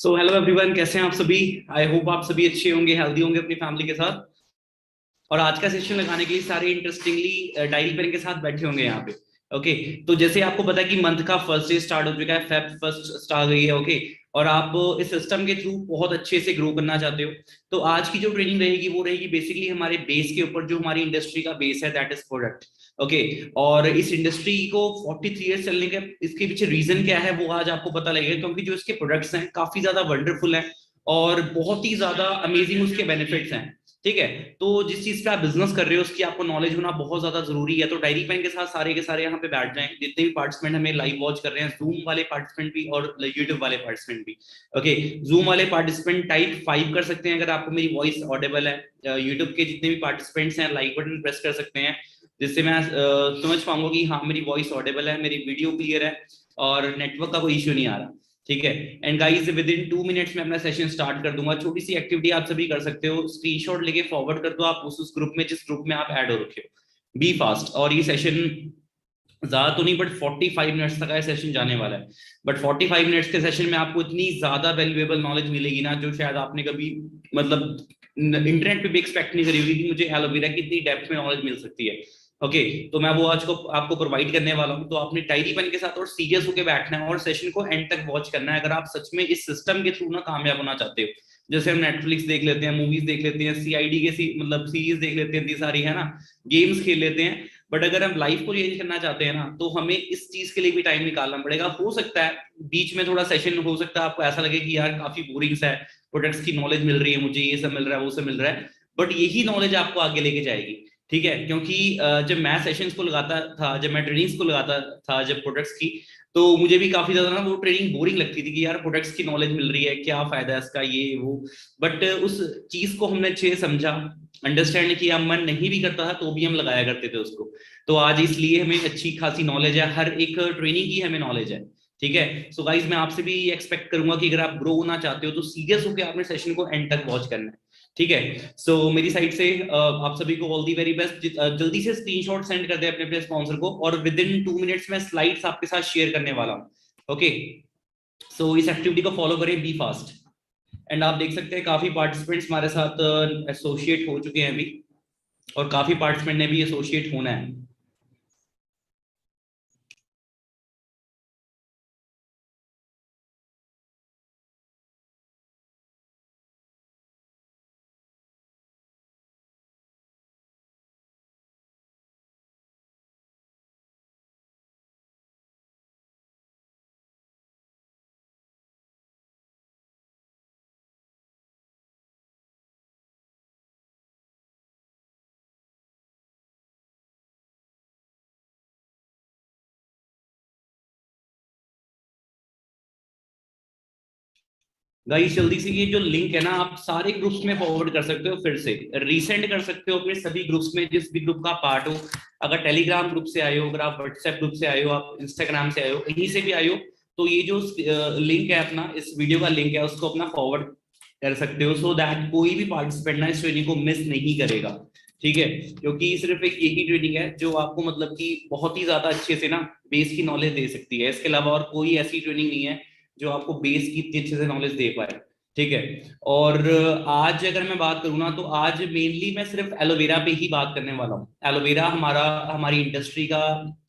So hello everyone, कैसे हैं आप सभी। आई होप आप सभी अच्छे होंगे, हेल्दी होंगे अपनी फैमिली के साथ। और आज का सेशन लगाने के लिए सारे इंटरेस्टिंगली डायरी पेन के साथ बैठे होंगे यहाँ पे। ओके। तो जैसे आपको पता है कि मंथ का फर्स्ट डे स्टार्ट हो चुका है, फेब फर्स्ट स्टार्ट गई है। ओके। और आप इस सिस्टम के थ्रू बहुत अच्छे से ग्रो करना चाहते हो, तो आज की जो ट्रेनिंग रहेगी वो रहेगी बेसिकली हमारे बेस के ऊपर, जो हमारी इंडस्ट्री का बेस है, दैट इज प्रोडक्ट। ओके। और इस इंडस्ट्री को 43 ईयर्स चलने के इसके पीछे रीजन क्या है वो आज आपको पता लगेगा, क्योंकि जो इसके प्रोडक्ट्स हैं काफी ज्यादा वंडरफुल हैं और बहुत ही ज्यादा अमेजिंग उसके बेनिफिट्स हैं। ठीक है। तो जिस चीज पे आप बिजनेस कर रहे हो उसकी आपको नॉलेज होना बहुत ज्यादा जरूरी है। तो डायरी पेन के साथ सारे के सारे यहाँ पे बैठ जाएं, जितने भी पार्टिसिपेंट हमें लाइव वॉच कर रहे हैं, जूम वाले पार्टिसिपेंट भी और यूट्यूब वाले पार्टिसिपेंट भी। ओके। जूम वाले पार्टिसिपेंट टाइप 5 कर सकते हैं अगर आपको मेरी वॉइस ऑडिबल है। यूट्यूब के जितने भी पार्टिसिपेंट्स हैं लाइक बटन प्रेस कर सकते हैं, जिससे मैं समझ पाऊंगा कि हाँ मेरी वॉइस ऑडिबल है, मेरी वीडियो क्लियर है और नेटवर्क का कोई इश्यू नहीं आ रहा। ठीक है। And guys, with in 2 minutes में अपना सेशन स्टार्ट कर दूंगा। छोटी सी एक्टिविटी आप सभी कर सकते हो, स्क्रीनशॉट लेके फॉरवर्ड कर दो आप उस ग्रुप में जिस ग्रुप में आप ऐड हो रखे हो। Be fast. और ये सेशन ज्यादा तो नहीं, बट 45 मिनट्स तक का सेशन जाने वाला है। बट 45 मिनट्स के सेशन में आपको इतनी ज्यादा वैल्यूएबल नॉलेज मिलेगी ना, जो शायद आपने कभी मतलब इंटरनेट पे भी एक्सपेक्ट नहीं करी होगी कि मुझे एलोवेरा की इतनी डेप्थ में नॉलेज मिल सकती है। ओके। तो मैं वो आज को आपको प्रोवाइड करने वाला हूँ। तो आपने डायरी पेन के साथ और सीरियस होकर बैठना है और सेशन को एंड तक वॉच करना है, अगर आप सच में इस सिस्टम के थ्रू ना कामयाब होना चाहते हो। जैसे हम नेटफ्लिक्स देख लेते हैं, मूवीज देख लेते हैं, सीआईडी के मतलब सीरीज देख लेते हैं, इतनी सारी है ना, गेम्स खेल लेते हैं। बट अगर हम लाइफ को चेंज करना चाहते हैं ना, तो हमें इस चीज के लिए भी टाइम निकालना पड़ेगा। हो सकता है बीच में थोड़ा सेशन हो सकता है आपको ऐसा लगे कि यार काफी बोरिंग सा है, प्रोडक्ट्स की नॉलेज मिल रही है मुझे, ये सब मिल रहा है वो सब मिल रहा है, बट यही नॉलेज आपको आगे लेके जाएगी। ठीक है। क्योंकि जब मैं सेशंस को लगाता था, जब मैं ट्रेनिंग्स को लगाता था, जब प्रोडक्ट्स की, तो मुझे भी काफी ज्यादा ना वो ट्रेनिंग बोरिंग लगती थी कि यार प्रोडक्ट्स की नॉलेज मिल रही है, क्या फायदा है इसका, ये वो। बट उस चीज को हमने अच्छे से समझा, अंडरस्टैंड किया, मन नहीं भी करता था तो भी हम लगाया करते थे उसको। तो आज इसलिए हमें अच्छी खासी नॉलेज है, हर एक ट्रेनिंग की हमें नॉलेज है। ठीक है। सो गाइज, मैं आपसे भी एक्सपेक्ट करूंगा कि अगर आप ग्रो होना चाहते हो तो सीरियस होकर आपने सेशन को एंड तक वॉच करना है। ठीक है। सो मेरी साइड से आप सभी को ऑल दी वेरी बेस्ट। जल्दी से स्क्रीनशॉट सेंड कर दे अपने अपने स्पॉन्सर को, और विद इन 2 मिनट्स में स्लाइड्स आपके साथ शेयर करने वाला हूँ। ओके। सो इस एक्टिविटी को फॉलो करें, बी फास्ट। एंड आप देख सकते हैं काफी पार्टिसिपेंट्स हमारे साथ एसोसिएट हो चुके हैं अभी, और काफी पार्टिसिपेंट ने भी एसोसिएट होना है। गाइस, जल्दी से ये जो लिंक है ना, आप सारे ग्रुप्स में फॉरवर्ड कर सकते हो, फिर से रीसेंड कर सकते हो अपने सभी ग्रुप्स में, जिस भी ग्रुप का पार्ट हो। अगर टेलीग्राम ग्रुप से आए हो, अगर आप व्हाट्सएप ग्रुप से आए हो, आप इंस्टाग्राम से आए हो, कहीं से भी आए हो, तो ये जो लिंक है अपना, इस वीडियो का लिंक है, उसको अपना फॉरवर्ड कर सकते हो, सो दैट कोई भी पार्टिसिपेंट ना इस ट्रेनिंग को मिस नहीं करेगा। ठीक है। क्योंकि सिर्फ एक ही ट्रेनिंग है जो आपको मतलब कि बहुत ही ज्यादा अच्छे से ना बेस की नॉलेज दे सकती है। इसके अलावा और कोई ऐसी ट्रेनिंग नहीं है जो आपको बेस की इतनी अच्छे से नॉलेज दे पाए। ठीक है। और आज अगर मैं बात करूँ ना, तो आज मेनली मैं सिर्फ एलोवेरा पे ही बात करने वाला हूँ। एलोवेरा हमारी इंडस्ट्री का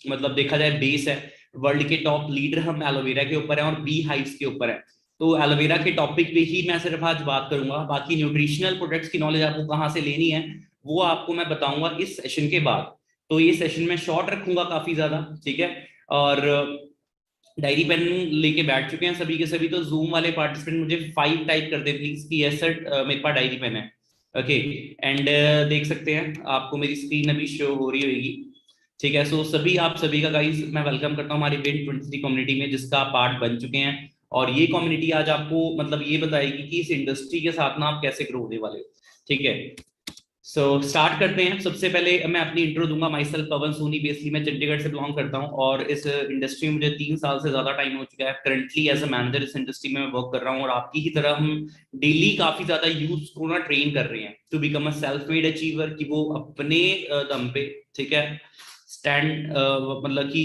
मतलब देखा जाए बेस है। वर्ल्ड के टॉप लीडर हम एलोवेरा के ऊपर हैं और बी हाइव्स के ऊपर है। तो एलोवेरा के टॉपिक पे ही मैं सिर्फ आज बात करूंगा। बाकी न्यूट्रिशनल प्रोडक्ट्स की नॉलेज आपको कहाँ से लेनी है वो आपको मैं बताऊंगा इस सेशन के बाद। तो ये सेशन में शॉर्ट रखूंगा काफी ज्यादा। ठीक है। और डायरी पेन लेके बैठ चुके हैं सभी के सभी, तो जूम वाले पार्टिसिपेंट मुझे 5 टाइप कर दे प्लीज कि यस सर मेरे पास डायरी पेन है। ओके। एंड देख सकते हैं आपको मेरी स्क्रीन अभी शो हो रही होगी। ठीक है। सो सभी आप सभी का गाइस मैं वेलकम करता हूँ हमारी विन 23 कम्युनिटी में, जिसका आप पार्ट बन चुके हैं। और ये कम्युनिटी आज आपको मतलब ये बताएगी कि इस इंडस्ट्री के साथ ना आप कैसे ग्रो होने वाले हो। ठीक है। सो स्टार्ट करते हैं। सबसे पहले मैं अपनी इंट्रो दूंगा। Myself Pawan Soni, basically मैं चंडीगढ़ से बिलोंग करता हूं और इस इंडस्ट्री में मुझे 3 साल से ज्यादा टाइम हो चुका है। करंटली एज अ मैनेजर इस इंडस्ट्री में मैं वर्क कर रहा हूं, और आपकी ही तरह हम डेली काफी ज्यादा यूथ को ना ट्रेन कर रहे हैं to become a self made achiever, कि वो अपने दम पे, ठीक है, स्टैंड मतलब कि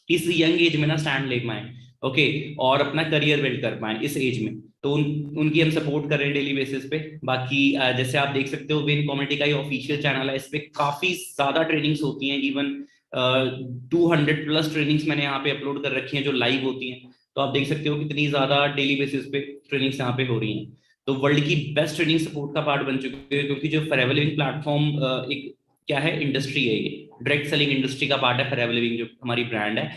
इस यंग एज में ना स्टैंड ले पाए। ओके। और अपना करियर बिल्ड कर पाए इस एज में। तो उनकी हम सपोर्ट कर रहे हैं डेली बेसिस पे। बाकी जैसे आप देख सकते हो विन कम्युनिटी का ये ऑफिशियल चैनल है, इस पे काफी ज्यादा ट्रेनिंग्स होती हैं, इवन 200 प्लस ट्रेनिंग्स मैंने यहाँ पे अपलोड कर रखी हैं जो लाइव होती हैं। तो आप देख सकते हो कितनी ज्यादा डेली बेसिस पे ट्रेनिंग्स यहाँ पे हो रही हैं। तो वर्ल्ड की बेस्ट ट्रेनिंग सपोर्ट का पार्ट बन चुके हैं, क्योंकि जो फॉरएवर लिविंग प्लेटफॉर्म एक क्या है, इंडस्ट्री है, ये डायरेक्ट सेलिंग इंडस्ट्री का पार्ट है फॉरएवर लिविंग जो हमारी ब्रांड है।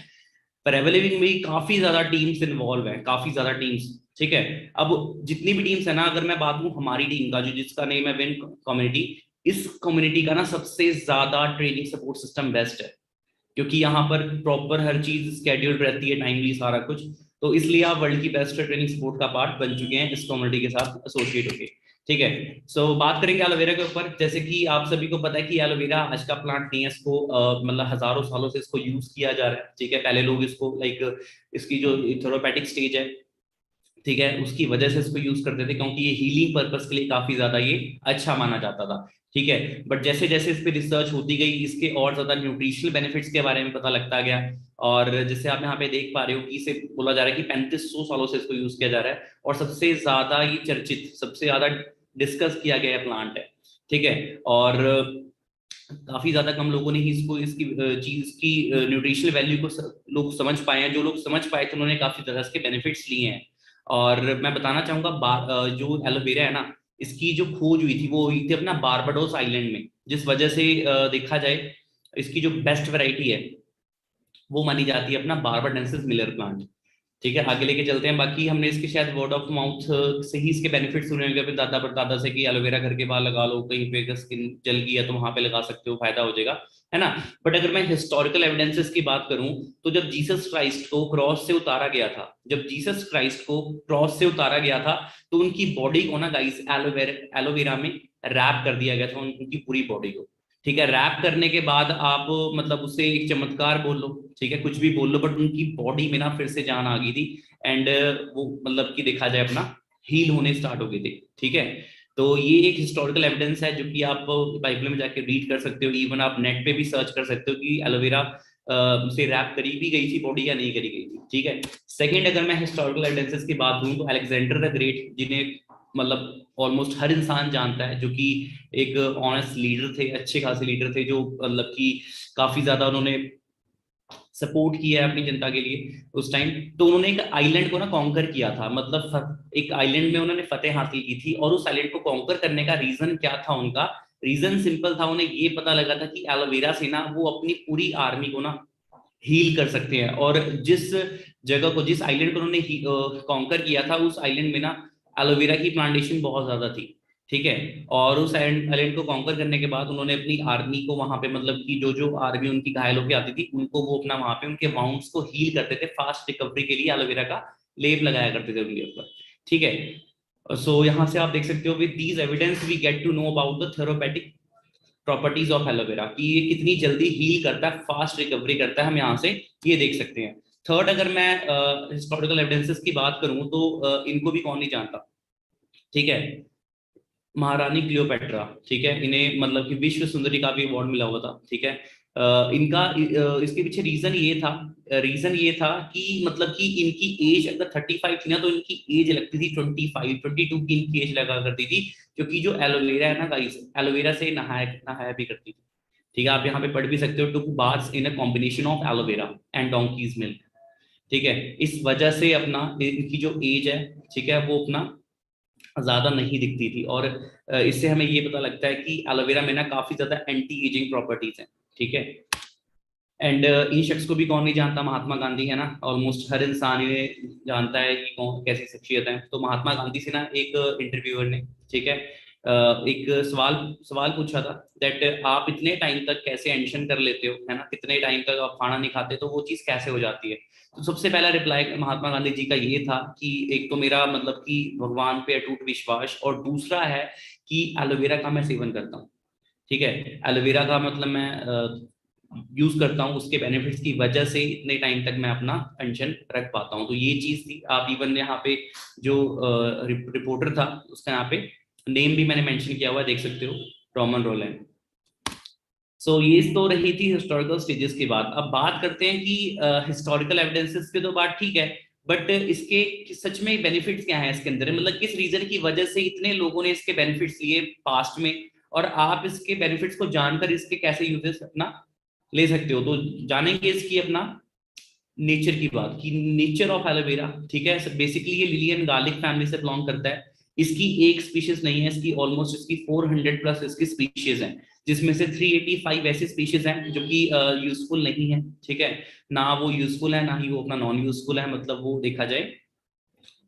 फॉरएवर लिविंग में काफी ज्यादा टीम्स इन्वॉल्व है, काफी ज्यादा टीम्स, ठीक है। अब जितनी भी टीम्स है ना, अगर मैं बात करूं हमारी टीम का जो जिसका नेम है विन कम्युनिटी, इस कम्युनिटी का ना सबसे ज्यादा ट्रेनिंग सपोर्ट सिस्टम बेस्ट है, क्योंकि यहाँ पर प्रॉपर हर चीज स्केड्यूल्ड रहती है, टाइमली सारा कुछ। तो इसलिए आप वर्ल्ड की बेस्ट ट्रेनिंग सपोर्ट का पार्ट बन चुके हैं इस कम्युनिटी के साथ एसोसिएट होके, ठीक है। सो बात करेंगे एलोवेरा के ऊपर। जैसे कि आप सभी को पता है कि एलोवेरा आज का प्लांट नहीं है, इसको मतलब हजारों सालों से इसको यूज किया जा रहा है, ठीक है। पहले लोग इसको लाइक इसकी जो थेरापेटिक स्टेज है, ठीक है, उसकी वजह से इसको यूज करते थे, क्योंकि ये हीलिंग पर्पस के लिए काफी ज्यादा ये अच्छा माना जाता था, ठीक है। बट जैसे जैसे इस पे रिसर्च होती गई, इसके और ज्यादा न्यूट्रिशनल बेनिफिट्स के बारे में पता लगता गया। और जैसे आप यहाँ पे देख पा रहे हो कि इसे बोला जा रहा है कि 3500 सालों से इसको यूज किया जा रहा है, और सबसे ज्यादा ये चर्चित, सबसे ज्यादा डिस्कस किया गया प्लांट है, ठीक है। और काफी ज्यादा कम लोगों ने ही इसको इसकी चीज की न्यूट्रिशनल वैल्यू को लोग समझ पाए हैं। जो लोग समझ पाए थे उन्होंने काफी ज्यादा इसके बेनिफिट्स लिए हैं। और मैं बताना चाहूंगा जो एलोवेरा है ना, इसकी जो खोज हुई थी वो हुई थी अपना बारबाडोस आइलैंड में, जिस वजह से देखा जाए इसकी जो बेस्ट वैरायटी है वो मानी जाती है अपना बारबाडेंसिस मिलर प्लांट, ठीक है। आगे लेके चलते हैं। बाकी हमने इसके शायद वर्ड ऑफ माउथ से ही इसके बेनिफिट्स सुने होंगे अपने दादा परदादा से कि एलोवेरा घर के बाहर लगा लो, कहीं पे स्किन जल गई है तो वहां पे लगा सकते हो, फायदा हो जाएगा, है ना। बट अगर मैं हिस्टोरिकल एविडेंसेस की बात करूं, तो जब जीसस क्राइस्ट को क्रॉस से उतारा गया था, जब जीसस क्राइस्ट को क्रॉस से उतारा गया था, तो उनकी बॉडी को ना गाइस एलोवेरा में रैप कर दिया गया था, उनकी पूरी बॉडी को, ठीक है। रैप करने के बाद आप मतलब उसे एक चमत्कार बोल लो, ठीक है, कुछ भी बोल लो, बट उनकी बॉडी में ना फिर से जान आ गई थी। एंड वो मतलब कि देखा जाए अपना हील होने स्टार्ट हो गई थी, ठीक है। तो ये एक हिस्टोरिकल एविडेंस है जो कि आप बाइबल में जाके रीड कर सकते हो, इवन आप नेट पे भी सर्च कर सकते हो कि एलोवेरा से रैप करी भी गई थी बॉडी या नहीं करी गई थी, ठीक है। सेकंड, अगर मैं हिस्टोरिकल एविडेंसेस की बात करूं, तो अलेक्जेंडर द ग्रेट, जिन्हें मतलब ऑलमोस्ट हर इंसान जानता है, जो कि एक ऑनेस्ट लीडर थे, अच्छे खासे लीडर थे, जो मतलब कि काफी ज्यादा उन्होंने सपोर्ट किया है अपनी जनता के लिए उस टाइम। तो उन्होंने एक आइलैंड को ना कॉन्कर किया था, मतलब एक आइलैंड में उन्होंने फतेह हासिल की थी। और उस आइलैंड को कॉन्कर करने का रीजन क्या था उनका? रीजन सिंपल था, उन्हें ये पता लगा था कि एलोवेरा से ना वो अपनी पूरी आर्मी को ना हील कर सकते हैं। और जिस जगह को, जिस आइलैंड को उन्होंने कॉन्कर किया था, उस आइलैंड में ना एलोवेरा की प्लांटेशन बहुत ज्यादा थी, ठीक है। और उस आइलैंड को कॉन्कर करने के बाद उन्होंने अपनी आर्मी को वहां पे, मतलब कि जो जो आर्मी उनकी घायल होकर आती थी, उनको वो अपना वहां पे उनके वाउंड्स को हील करते थे, फास्ट रिकवरी के लिए एलोवेरा का लेप लगाया करते थे उनके ऊपर, ठीक है। सो यहाँ से आप देख सकते हो, with these evidence we get to know about the therapeutic properties of aloe vera, कि ये कितनी जल्दी हील करता है, फास्ट रिकवरी करता है, हम यहाँ से ये देख सकते हैं। थर्ड, अगर मैं हिस्टोरिकल एविडेंसेस की बात करूं, तो इनको भी कौन नहीं जानता, ठीक है, महारानी क्लियोपेट्रा, ठीक है। इन्हें मतलब कि विश्व सुंदरी का भी अवार्ड मिला हुआ था, ठीक है। इनका इसके पीछे रीजन ये था कि मतलब कि इनकी एज अगर 35 थी ना, तो इनकी एज लगती थी 22 की इनकी एज लगा करती थी, क्योंकि जो एलोवेरा है ना गाइस, एलोवेरा से नहाया नहाया भी करती थी, ठीक है। आप यहाँ पे पढ़ भी सकते हो, two baths in a combination of aloe vera and donkey's milk, ठीक है। इस वजह से अपना इनकी जो एज है, ठीक है, वो अपना ज्यादा नहीं दिखती थी। और इससे हमें ये पता लगता है कि एलोवेरा में ना काफी ज्यादा एंटी एजिंग प्रॉपर्टीज हैं, ठीक है। एंड इन शख्स को भी कौन नहीं जानता, महात्मा गांधी है ना, ऑलमोस्ट हर इंसान इन्हें जानता है कि कौन कैसी शख्सियत है। तो महात्मा गांधी से ना एक इंटरव्यूअर ने, ठीक है, एक सवाल सवाल पूछा था, दैट आप इतने टाइम तक कैसे एंशन कर लेते हो, है ना, कितने टाइम तक आप खाना नहीं खाते, तो वो चीज कैसे हो जाती है। तो सबसे पहला रिप्लाई महात्मा गांधी जी का ये था कि एक तो मेरा मतलब कि भगवान पे अटूट विश्वास, और दूसरा है कि एलोवेरा का मैं सेवन करता हूँ, ठीक है। एलोवेरा का मतलब मैं यूज करता हूँ, उसके बेनिफिट्स की वजह से इतने टाइम तक मैं अपना टेंशन रख पाता हूँ। तो ये चीज थी। आप इवन यहाँ पे जो रिपोर्टर था, उसका यहाँ पे नेम भी मैंने मेंशन किया हुआ है, देख सकते हो, रॉमन रोलैंड। सो ये तो रही थी हिस्टोरिकल स्टेजेस की बात। अब बात करते हैं कि हिस्टोरिकल एविडेंसेस की तो बात ठीक है, बट इसके सच में बेनिफिट्स क्या है इसके अंदर, मतलब किस रीजन की वजह से इतने लोगों ने इसके बेनिफिट्स लिए पास्ट में, और आप इसके बेनिफिट्स को जानकर इसके कैसे यूजेस अपना ले सकते हो। तो जानेंगे इसकी अपना नेचर की बात की, नेचर ऑफ एलोवेरा। ठीक है, बेसिकली ये लिलियन गार्लिक फैमिली से बिलोंग करता है। इसकी एक स्पीशीज नहीं है, इसकी ऑलमोस्ट इसकी 400 प्लस इसकी स्पीशीज हैं, जिसमें से 385 ऐसी स्पीशीज हैं जो कि यूजफुल नहीं है। ठीक है, ना वो यूजफुल है, ना ही वो अपना नॉन यूजफुल है, मतलब वो देखा जाए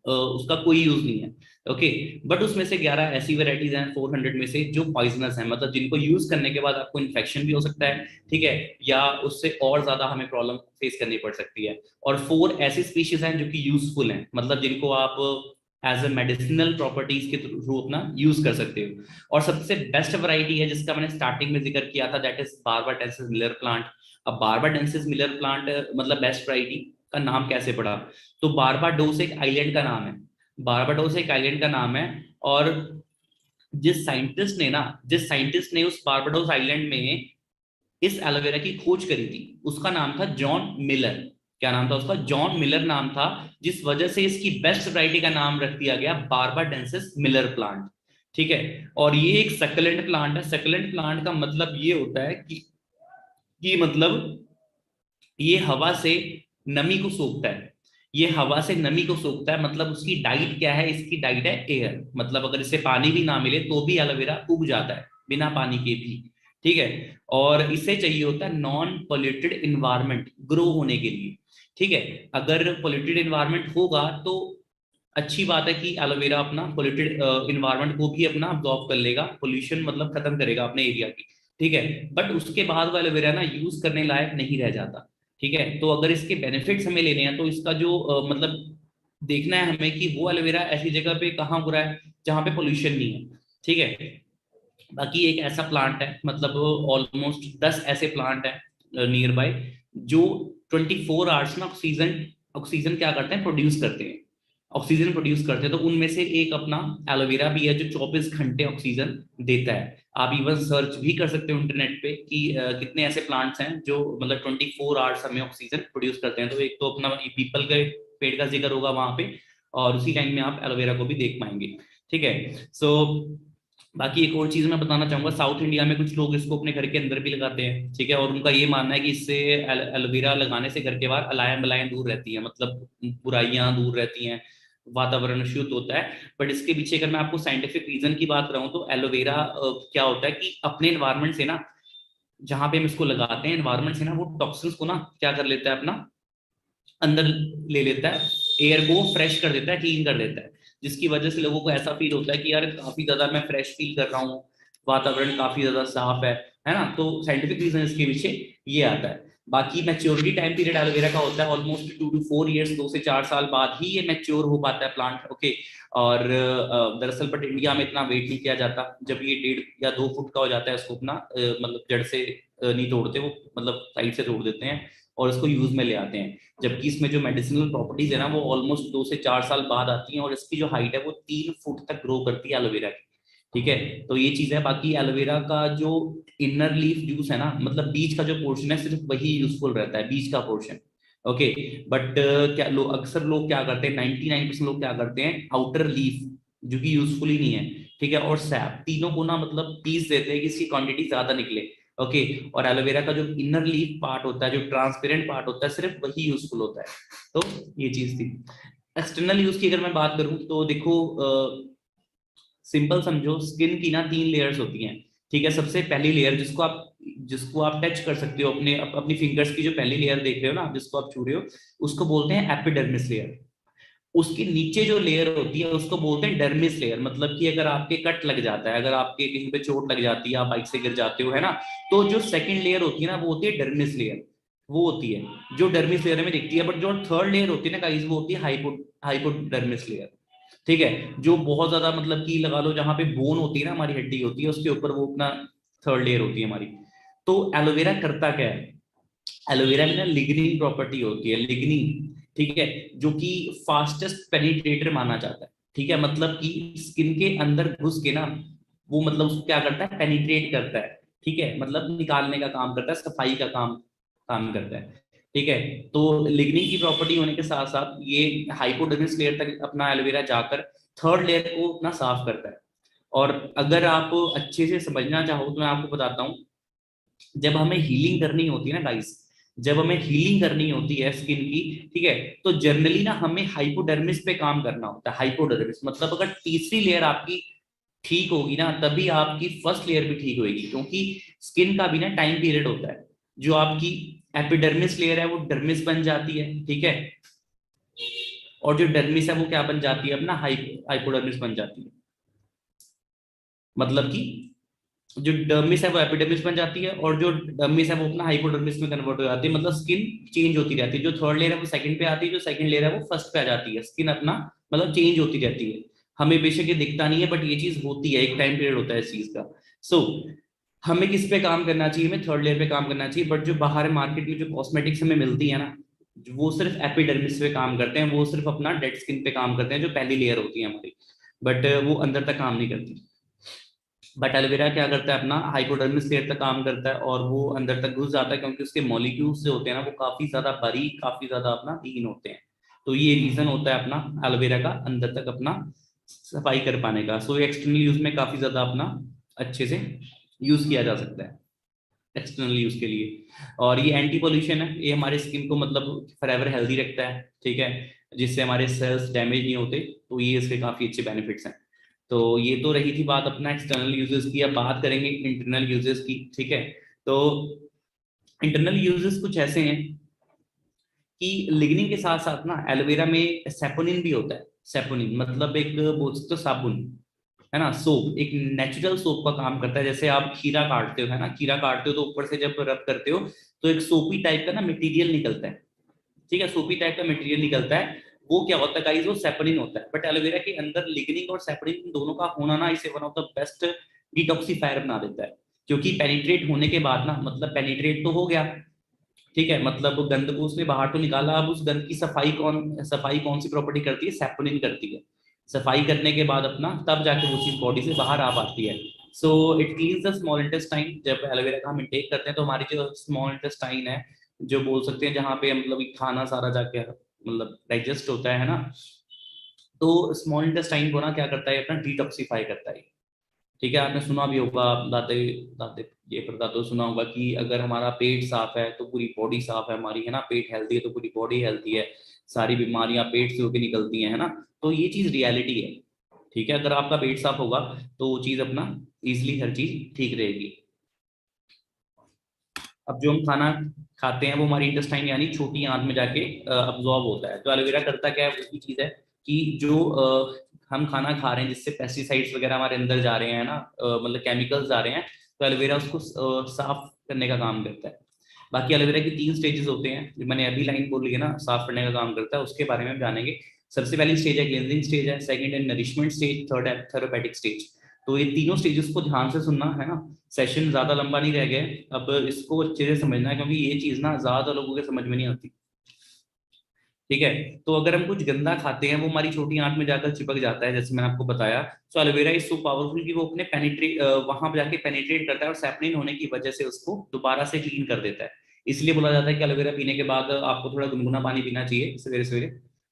उसका कोई यूज नहीं है। ओके, बट उसमें से 11 ऐसी वेराइटीज हैं 400 में से जो पॉइजनस हैं, मतलब जिनको यूज करने के बाद आपको इन्फेक्शन भी हो सकता है। ठीक है, या उससे और ज्यादा हमें प्रॉब्लम फेस करनी पड़ सकती है। और 4 ऐसी स्पीशीज हैं जो कि यूजफुल हैं, मतलब जिनको आप एज ए मेडिसिनल प्रॉपर्टीज के थ्रू अपना यूज कर सकते हो। और सबसे बेस्ट वैरायटी है जिसका मैंने स्टार्टिंग में जिक्र किया था, that is barbadensis Miller plant. अब बारबाडेंसिस मिलर प्लांट मतलब बेस्ट वैरायटी का नाम कैसे पड़ा, तो बारबाडोस एक आइलैंड का नाम है। बारबाडोस एक आइलैंड का नाम है, और जिस साइंटिस्ट ने उस बारबाडोस आइलैंड में इस एलोवेरा की खोज करी थी, उसका नाम था जॉन मिलर। क्या नाम था उसका? जॉन मिलर नाम था, जिस वजह से इसकी बेस्ट वैरायटी का नाम रख दिया गया बारबाडेंसिस मिलर प्लांट। ठीक है, और ये एक सक्लेंट प्लांट है। सक्लेंट प्लांट का मतलब ये होता है कि मतलब ये हवा से नमी को सोखता है। ये हवा से नमी को सोखता है, मतलब उसकी डाइट क्या है? इसकी डाइट है एयर, मतलब अगर इसे पानी भी ना मिले तो भी एलोवेरा उग जाता है बिना पानी के भी। ठीक है, और इसे चाहिए होता है नॉन पोल्यूटेड इन्वायरमेंट ग्रो होने के लिए। ठीक है, अगर पोल्यूटेड इन्वायरमेंट होगा तो अच्छी बात है कि एलोवेरा अपना पोल्यूटेड इन्वायरमेंट को भी अपना अब्जॉर्ब कर लेगा, पोल्यूशन मतलब खत्म करेगा अपने एरिया की। ठीक है, बट उसके बाद वो एलोवेरा ना यूज करने लायक नहीं रह जाता। ठीक है, तो अगर इसके बेनिफिट्स हमें लेने हैं तो इसका जो मतलब देखना है हमें कि वो एलोवेरा ऐसी जगह पे कहाँ उग रहा है जहाँ पे पोल्यूशन नहीं है। ठीक है, बाकी एक ऐसा प्लांट है, मतलब ऑलमोस्ट 10 ऐसे प्लांट है नियर बाय, जो 24 आवर्स में ऑक्सीजन ऑक्सीजन क्या करते हैं? प्रोड्यूस करते हैं। ऑक्सीजन प्रोड्यूस करते हैं, तो उनमें से एक अपना एलोवेरा भी है जो 24 घंटे ऑक्सीजन देता है। आप इवन सर्च भी कर सकते हो इंटरनेट पे कि कितने ऐसे प्लांट्स हैं जो मतलब 24 आवर्स हमें ऑक्सीजन प्रोड्यूस करते हैं। तो एक तो अपना पीपल के पेड़ का जिक्र होगा वहां पे, और उसी टाइम में आप एलोवेरा को भी देख पाएंगे। ठीक है, सो बाकी एक और चीज मैं बताना चाहूंगा, साउथ इंडिया में कुछ लोग इसको अपने घर के अंदर भी लगाते हैं। ठीक है, और उनका ये मानना है कि इससे एलोवेरा लगाने से घर के बाहर अलायन बलायन दूर रहती है, मतलब बुराइयां दूर रहती हैं, वातावरण शुद्ध होता है। बट इसके पीछे अगर मैं आपको साइंटिफिक रीजन की बात करूं तो एलोवेरा क्या होता है कि अपने एनवायरमेंट से ना, जहां पे हम इसको लगाते हैं एनवायरमेंट से ना, वो टॉक्सिन्स को ना क्या कर लेता है अपना अंदर ले लेता है, एयर को फ्रेश कर देता है, क्लीन कर देता है, जिसकी वजह से लोगों को ऐसा फील होता है कि यार काफी ज्यादा मैं फ्रेश फील कर रहा हूँ, वातावरण काफी ज्यादा साफ है ना। तो साइंटिफिक रीजन इसके पीछे ये आता है। बाकी मैच्योरिटी टाइम पीरियड एलोवेरा का होता है ऑलमोस्ट 2 to 4 years, 2 से 4 साल बाद ही ये मैच्योर हो पाता है प्लांट। ओके, और दरअसल बट इंडिया में इतना वेट नहीं किया जाता, जब ये 1.5 या 2 फुट का हो जाता है उसको अपना मतलब जड़ से नहीं तोड़ते वो, मतलब साइड से तोड़ देते हैं और इसको यूज में ले आते हैं। जबकि इसमें जो मेडिसिनल प्रॉपर्टीज है ना वो ऑलमोस्ट 2 से 4 साल बाद आती हैं, और इसकी जो हाइट है वो 3 फुट तक ग्रो करती है एलोवेरा की। ठीक है, तो ये चीज है। बाकी एलोवेरा का जो इनर लीफ जूस है ना, मतलब बीज का जो पोर्शन है सिर्फ वही यूजफुल रहता है, बीज का पोर्शन। ओके, बट क्या लोग अक्सर लोग क्या करते हैं, 99% लोग क्या करते हैं, आउटर लीफ जो कि यूजफुल ही नहीं है, ठीक है, और सैप, तीनों को ना मतलब पीस देते हैं कि इसकी क्वांटिटी ज्यादा निकले। ओके, और एलोवेरा का जो इनर लीफ पार्ट होता है, जो ट्रांसपेरेंट पार्ट होता है, सिर्फ वही यूजफुल होता है। तो ये चीज थी। एक्सटर्नल यूज की अगर मैं बात करूं तो देखो, सिंपल समझो, स्किन की ना 3 लेयर्स होती हैं। ठीक है, सबसे पहली लेयर जिसको आप टच कर सकते हो, अपनी फिंगर्स की जो पहली लेयर देख रहे हो ना, जिसको आप छू रहे हो, उसको बोलते हैं एपिडर्मिस लेयर। उसके नीचे जो लेयर होती है उसको बोलते हैं डर्मिस लेयर, मतलब कि अगर आपके कट लग जाता है, अगर आपके कहीं पे चोट लग जाती है, आप बाइक से गिर जाते हो, है ना, तो जो सेकंड लेयर होती है ना वो होती है डर्मिस लेयर। वो होती है जो डर्मिस लेयर में दिखती है। बट जो थर्ड लेयर होती है ना गाइस, वो होती है हाइपोडर्मिस लेयर। ठीक है, जो बहुत ज्यादा मतलब कि लगा लो जहां पे बोन होती है ना, हमारी हड्डी होती है, उसके ऊपर वो अपना थर्ड लेयर होती है हमारी। तो एलोवेरा करता क्या है? एलोवेरा में ना लिग्निन प्रॉपर्टी होती है, लिग्निन। ठीक है, जो कि फास्टेस्ट पेनिट्रेटर माना जाता है। ठीक है, मतलब कि स्किन के अंदर घुस के ना वो मतलब उसको क्या करता है, पेनिट्रेट करता है। ठीक है, मतलब निकालने का काम करता है, सफाई का काम काम करता है। ठीक है। तो लिग्निन की प्रॉपर्टी होने के साथ साथ ये हाइपोडर्मिस लेयर तक अपना एलोवेरा जाकर थर्ड लेयर को अपना साफ करता है। और अगर आप अच्छे से समझना चाहो तो मैं आपको बताता हूँ, जब हमें हीलिंग करनी होती है ना गाइस, जब हमें हीलिंग करनी होती है स्किन की, ठीक है, तो जनरली ना हमें हाइपोडर्मिस पे काम करना होता है। हाइपोडर्मिस मतलब अगर तीसरी लेयर आपकी ठीक होगी ना, तभी आपकी फर्स्ट लेयर भी ठीक होगी, क्योंकि स्किन का भी ना टाइम पीरियड होता है। जो आपकी एपिडर्मिस लेयर है वो डर्मिस बन जाती है, ठीक है, और जो डर्मिस है वो क्या बन जाती है अपना हाइपोडर्मिस बन जाती है। मतलब कि जो डर्मिस है वो एपिडर्मिस बन जाती है, और जो डर्मिस है वो अपना हाइपोडर्मिस में कन्वर्ट हो जाती है। मतलब स्किन चेंज होती रहती है, जो थर्ड लेयर है वो सेकंड पे आती है, जो सेकंड लेयर है वो फर्स्ट पे आ जाती है। स्किन अपना मतलब चेंज होती रहती है। हमें बेशक ये दिखता नहीं है, बट ये चीज होती है, एक टाइम पीरियड होता है इस चीज का। सो हमें किस पे काम करना चाहिए, हमें थर्ड लेयर पे काम करना चाहिए। बट जो बाहर मार्केट में जो कॉस्मेटिक्स हमें मिलती है ना, वो सिर्फ एपिडर्मिस पे काम करते हैं, वो सिर्फ अपना डेड स्किन पे काम करते हैं, जो पहली लेयर होती है हमारी, बट वो अंदर तक काम नहीं करती। बट एलोवेरा क्या करता है, अपना हाइपोडर्मिस लेयर तक काम करता है, और वो अंदर तक घुस जाता है, क्योंकि उसके मॉलिक्यूल्स जो होते हैं ना वो काफी ज्यादा बारीक, काफी ज्यादा अपना लीन होते हैं। तो ये रीजन होता है अपना एलोवेरा का अंदर तक अपना सफाई कर पाने का। सो एक्सटर्नल यूज में काफी ज्यादा अपना अच्छे से यूज किया जा सकता है एक्सटर्नल यूज के लिए। और ये एंटी पोल्यूशन है, ये हमारे स्किन को मतलब फॉरएवर हेल्दी रखता है, ठीक है, जिससे हमारे सेल्स डैमेज नहीं होते। तो ये इसके काफी अच्छे बेनिफिट्स हैं। तो ये तो रही थी बात अपना एक्सटर्नल यूजेस की। अब बात करेंगे इंटरनल यूजेस की, ठीक है। तो इंटरनल यूजेस कुछ ऐसे हैं कि लिग्निन के साथ साथ ना एलोवेरा में सेपोनिन भी होता है। सेपोनिन मतलब एक बोल सकते हो साबुन, है ना, सोप, एक नेचुरल सोप का काम करता है। जैसे आप खीरा काटते हो, है ना, खीरा काटते हो तो ऊपर से जब रब करते हो तो एक सोपी टाइप का ना मटेरियल निकलता है, ठीक है, सोपी टाइप का मटेरियल निकलता है। वो क्या होता है गाइस, वो सेपनिन होता है। बट एलोवेरा के अंदर लिग्निन और सेपनिन दोनों का होना ना इसे one of the best detoxifier बना देता है। क्योंकि पेनिट्रेट होने के बाद ना, मतलब पेनिट्रेट तो हो गया, ठीक है, मतलब गंद को उसने बाहर तो निकाला, अब उस गंद की सफाई कौन सी प्रॉपर्टी करती है, सेपोनिन करती है। सफाई करने के बाद अपना तब जाके वो चीज बॉडी से बाहर आ पाती है। So it cleans the small intestine. जब एलोवेरा का हम इंटेक करते हैं तो हमारी जो स्मॉल इंटेस्टाइन है, जो बोल सकते हैं जहाँ पे मतलब खाना सारा जाके मतलब डाइजेस्ट होता है ना, तो स्मॉल इंटेस्टाइन को ना क्या करता है, अपना डिटॉक्सिफाई करता है। ठीक है, आपने सुना भी होगा, दाते दाते ये परदादो सुना होगा कि अगर हमारा पेट साफ है तो पूरी बॉडी साफ है हमारी, है ना, पेट हेल्दी है तो पूरी बॉडी हेल्दी है, सारी बीमारियां पेट से होकर निकलती हैं, है ना। तो ये चीज रियलिटी है, ठीक है। अगर आपका पेट साफ होगा तो वो चीज अपना इजिली हर चीज ठीक रहेगी। अब जो हम खाना खाते हैं वो हमारी इंटेस्टाइन यानी छोटी आंत में जाके अब्जॉर्ब होता है। तो एलोवेरा करता क्या है, वो भी चीज है कि जो हम खाना खा रहे हैं जिससे पेस्टिसाइड्स वगैरह हमारे अंदर जा रहे हैं ना, मतलब केमिकल्स जा रहे हैं, तो एलोवेरा उसको साफ करने का काम करता है। बाकी एलोवेरा की 3 स्टेजेस होते हैं, जो मैंने अभी लाइन बोली है ना, साफ करने का काम करता है, उसके बारे में हम जानेंगे। सबसे पहली स्टेज है क्लींजिंग स्टेज है, सेकंड है नरिशमेंट स्टेज, थर्ड है थेरापेटिक स्टेज। तो ये तीनों स्टेजेस को ध्यान से सुनना है ना, सेशन ज्यादा लंबा नहीं रह गया है, अब इसको अच्छे से समझना है, क्योंकि ये चीज ना ज्यादा लोगों के समझ में नहीं आती, ठीक है। तो अगर हम कुछ गंदा खाते हैं वो हमारी छोटी आंत में जाकर चिपक जाता है, जैसे मैंने आपको बताया। सो एलोवेरा इज सो पावरफुल कि वो अपने पेनिट्रेट वहां पे जाके पेनिट्रेट करता है, और सैपनिन होने की वजह से उसको दोबारा से क्लीन कर देता है। इसलिए बोला जाता है कि एलोवेरा पीने के बाद आपको थोड़ा गुनगुना पानी पीना चाहिए सवेरे सवेरे,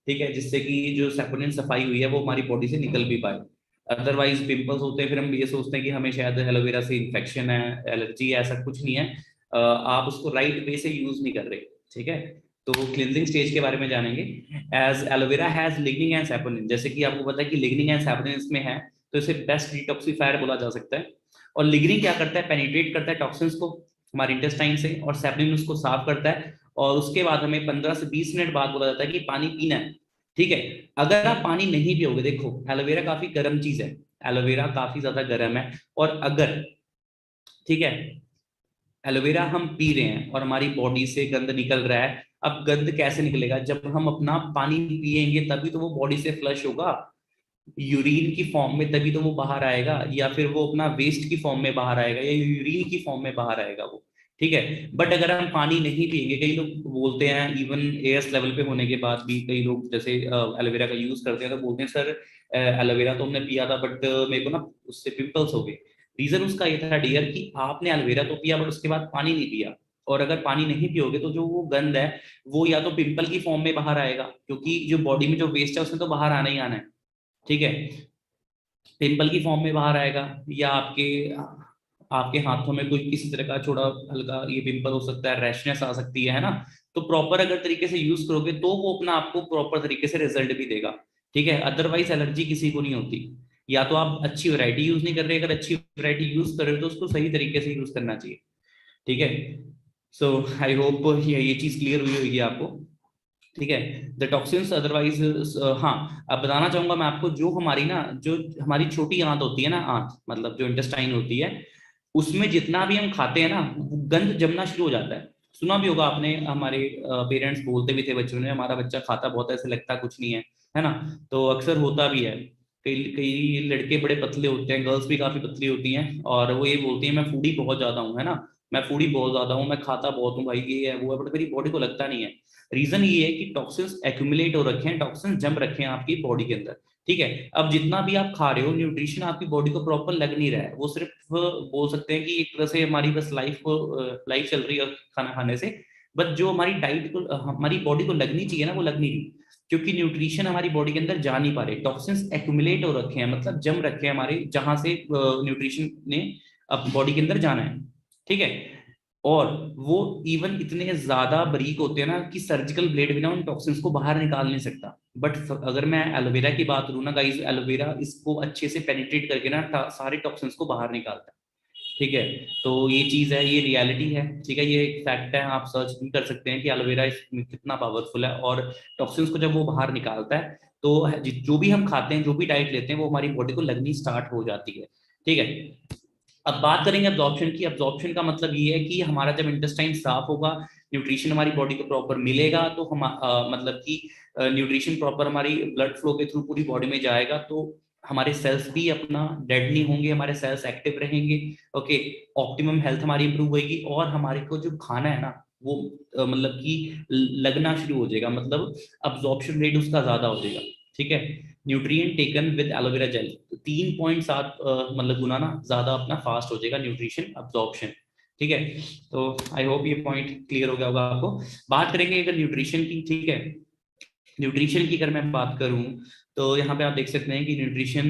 ठीक है, जिससे कि जो सैपोनिन सफाई हुई है वो हमारी बॉडी से निकल भी पाए। अदरवाइज पिंपल्स होते हैं, फिर हम ये सोचते हैं कि हमें शायद एलोवेरा से इन्फेक्शन है, एलर्जी है, ऐसा कुछ नहीं है। आप उसको राइट वे से यूज नहीं कर रहे, ठीक है। तो क्लिनजिंग स्टेज के बारे में जानेंगे। As aloe vera has lignin and saponin, जैसे कि आपको पता है कि लिग्निन एंड सैपोनिन इसमें है, तो इसे बेस्ट डिटॉक्सिफायर बोला जा सकता है। और लिग्निन क्या करता है, पेनिट्रेट करता है टॉक्सिन्स को हमारे इंटेस्टाइन से, और सैपोनिन उसको साफ करता है। और उसके बाद हमें 15 से 20 मिनट बाद बोला जाता है कि पानी पीना है, ठीक है। अगर आप पानी नहीं पियोगे, देखो एलोवेरा काफी गर्म चीज है, एलोवेरा काफी ज्यादा गर्म है, और अगर, ठीक है, एलोवेरा हम पी रहे हैं और हमारी बॉडी से गंद निकल रहा है, अब गंद कैसे निकलेगा, जब हम अपना पानी पिएंगे तभी तो वो बॉडी से फ्लश होगा, यूरिन की फॉर्म में तभी तो वो बाहर आएगा, या फिर वो अपना वेस्ट की फॉर्म में बाहर आएगा, या यूरिन की फॉर्म में बाहर आएगा वो, ठीक है। बट अगर हम पानी नहीं पिएंगे, कई लोग बोलते हैं इवन एएस लेवल पे होने के बाद भी, कई लोग जैसे एलोवेरा का यूज करते हैं तो बोलते हैं सर एलोवेरा तो हमने पिया था बट मेरे को ना उससे पिंपल्स हो गए। रीजन उसका ये था डियर कि आपने एलोवेरा तो पिया बट उसके बाद पानी नहीं पिया, और अगर पानी नहीं पियोगे तो जो वो गंद है वो या तो पिंपल की फॉर्म में बाहर आएगा, क्योंकि जो बॉडी में जो वेस्ट है उसमें तो बाहर आना ही आना है, ठीक है, पिंपल की फॉर्म में बाहर आएगा, या आपके आपके हाथों में कोई किसी तरह का छोटा हल्का ये पिंपल हो सकता है, रैशनेस आ सकती है ना। तो प्रॉपर अगर तरीके से यूज करोगे तो वो अपना आपको प्रॉपर तरीके से रिजल्ट भी देगा, ठीक है। अदरवाइज एलर्जी किसी को नहीं होती, या तो आप अच्छी वैरायटी यूज नहीं कर रहे, अगर अच्छी वैरायटी यूज कर रहे हो तो उसको सही तरीके से यूज करना चाहिए, ठीक है। सो आई होप ये चीज क्लियर हुई होगी आपको, ठीक है। द टॉक्सिन्स अदरवाइज, हाँ, अब बताना चाहूंगा मैं आपको, जो हमारी ना, जो हमारी छोटी आंत होती है ना, आंत मतलब जो इंटेस्टाइन होती है, उसमें जितना भी हम खाते हैं ना वो गंद जमना शुरू हो जाता है। सुना भी होगा आपने, हमारे पेरेंट्स बोलते भी थे बच्चों ने, हमारा बच्चा खाता बहुत है, ऐसे लगता कुछ नहीं है ना। तो अक्सर होता भी है, कई कई लड़के बड़े पतले होते हैं, गर्ल्स भी काफी पतली होती हैं, और वो ये बोलती हैं मैं फूडी बहुत ज्यादा हूँ, है ना, मैं फूडी बहुत ज्यादा हूँ, मैं खाता बहुत हूँ भाई, ये है वो है, बट मेरी बॉडी को लगता नहीं है। रीजन ये है कि टॉक्सिन्स एक्यूमुलेट हो रखे हैं, टॉक्सिन्स जम रखे हैं आपकी बॉडी के अंदर, ठीक है। अब जितना भी आप खा रहे हो न्यूट्रिशन आपकी बॉडी को प्रॉपर लग नहीं रहा है, वो सिर्फ बोल सकते हैं कि एक तरह से हमारी बस लाइफ चल रही है खाना खाने से, बट जो हमारी डाइट को हमारी बॉडी को लगनी चाहिए ना वो लग नहीं रही, क्योंकि न्यूट्रिशन हमारी बॉडी के अंदर जा नहीं पा रहे, टॉक्सिन्स एक्यूमुलेट हो रखे हैं, मतलब जम रखे हैं हमारे, जहां से न्यूट्रिशन ने अब बॉडी के अंदर जाना है, ठीक है। और वो इवन इतने ज्यादा बारीक होते हैं ना कि सर्जिकल ब्लेड भी ना उन टॉक्सिन्स को बाहर निकाल नहीं सकता। बट अगर मैं एलोवेरा की बात करूँ ना गाइस, एलोवेरा इसको अच्छे से पेनिट्रेट करके ना सारे टॉक्सिन्स को बाहर निकालता है, ठीक है। तो ये चीज है, ये रियलिटी है, ठीक है, ये एक फैक्ट है, आप सर्च भी कर सकते हैं कि एलोवेरा इसमें कितना पावरफुल है, और टॉक्सिन्स को जब वो बाहर निकालता है तो जो भी हम खाते हैं, जो भी डाइट लेते हैं, वो हमारी बॉडी को लगनी स्टार्ट हो जाती है, ठीक है। अब बात करेंगे अब्जॉर्प्शन की। अब्जॉर्प्शन का मतलब ये है कि हमारा जब इंटेस्टाइन साफ होगा, न्यूट्रिशन हमारी बॉडी को प्रॉपर मिलेगा, तो हम मतलब कि न्यूट्रिशन प्रॉपर हमारी ब्लड फ्लो के थ्रू पूरी बॉडी में जाएगा, तो हमारे सेल्स भी अपना डेड नहीं होंगे, हमारे सेल्स एक्टिव रहेंगे, ओके, ऑप्टिमम हेल्थ हमारी इंप्रूव होगी, और हमारे को जो खाना है ना वो मतलब कि लगना शुरू हो जाएगा, मतलब अब्जॉर्प्शन रेट उसका ज्यादा हो जाएगा, ठीक है। Nutrient taken with aloe vera gel 3.7 मतलब गुना ना ज्यादा अपना फास्ट हो जाएगा न्यूट्रिशन अब्जॉर्प्शन, ठीक है। तो आई होप ये पॉइंट क्लियर हो गया होगा आपको। बात करेंगे अगर न्यूट्रिशन की, ठीक है, न्यूट्रिशन की अगर मैं बात करूं तो यहाँ पे आप देख सकते हैं कि न्यूट्रिशन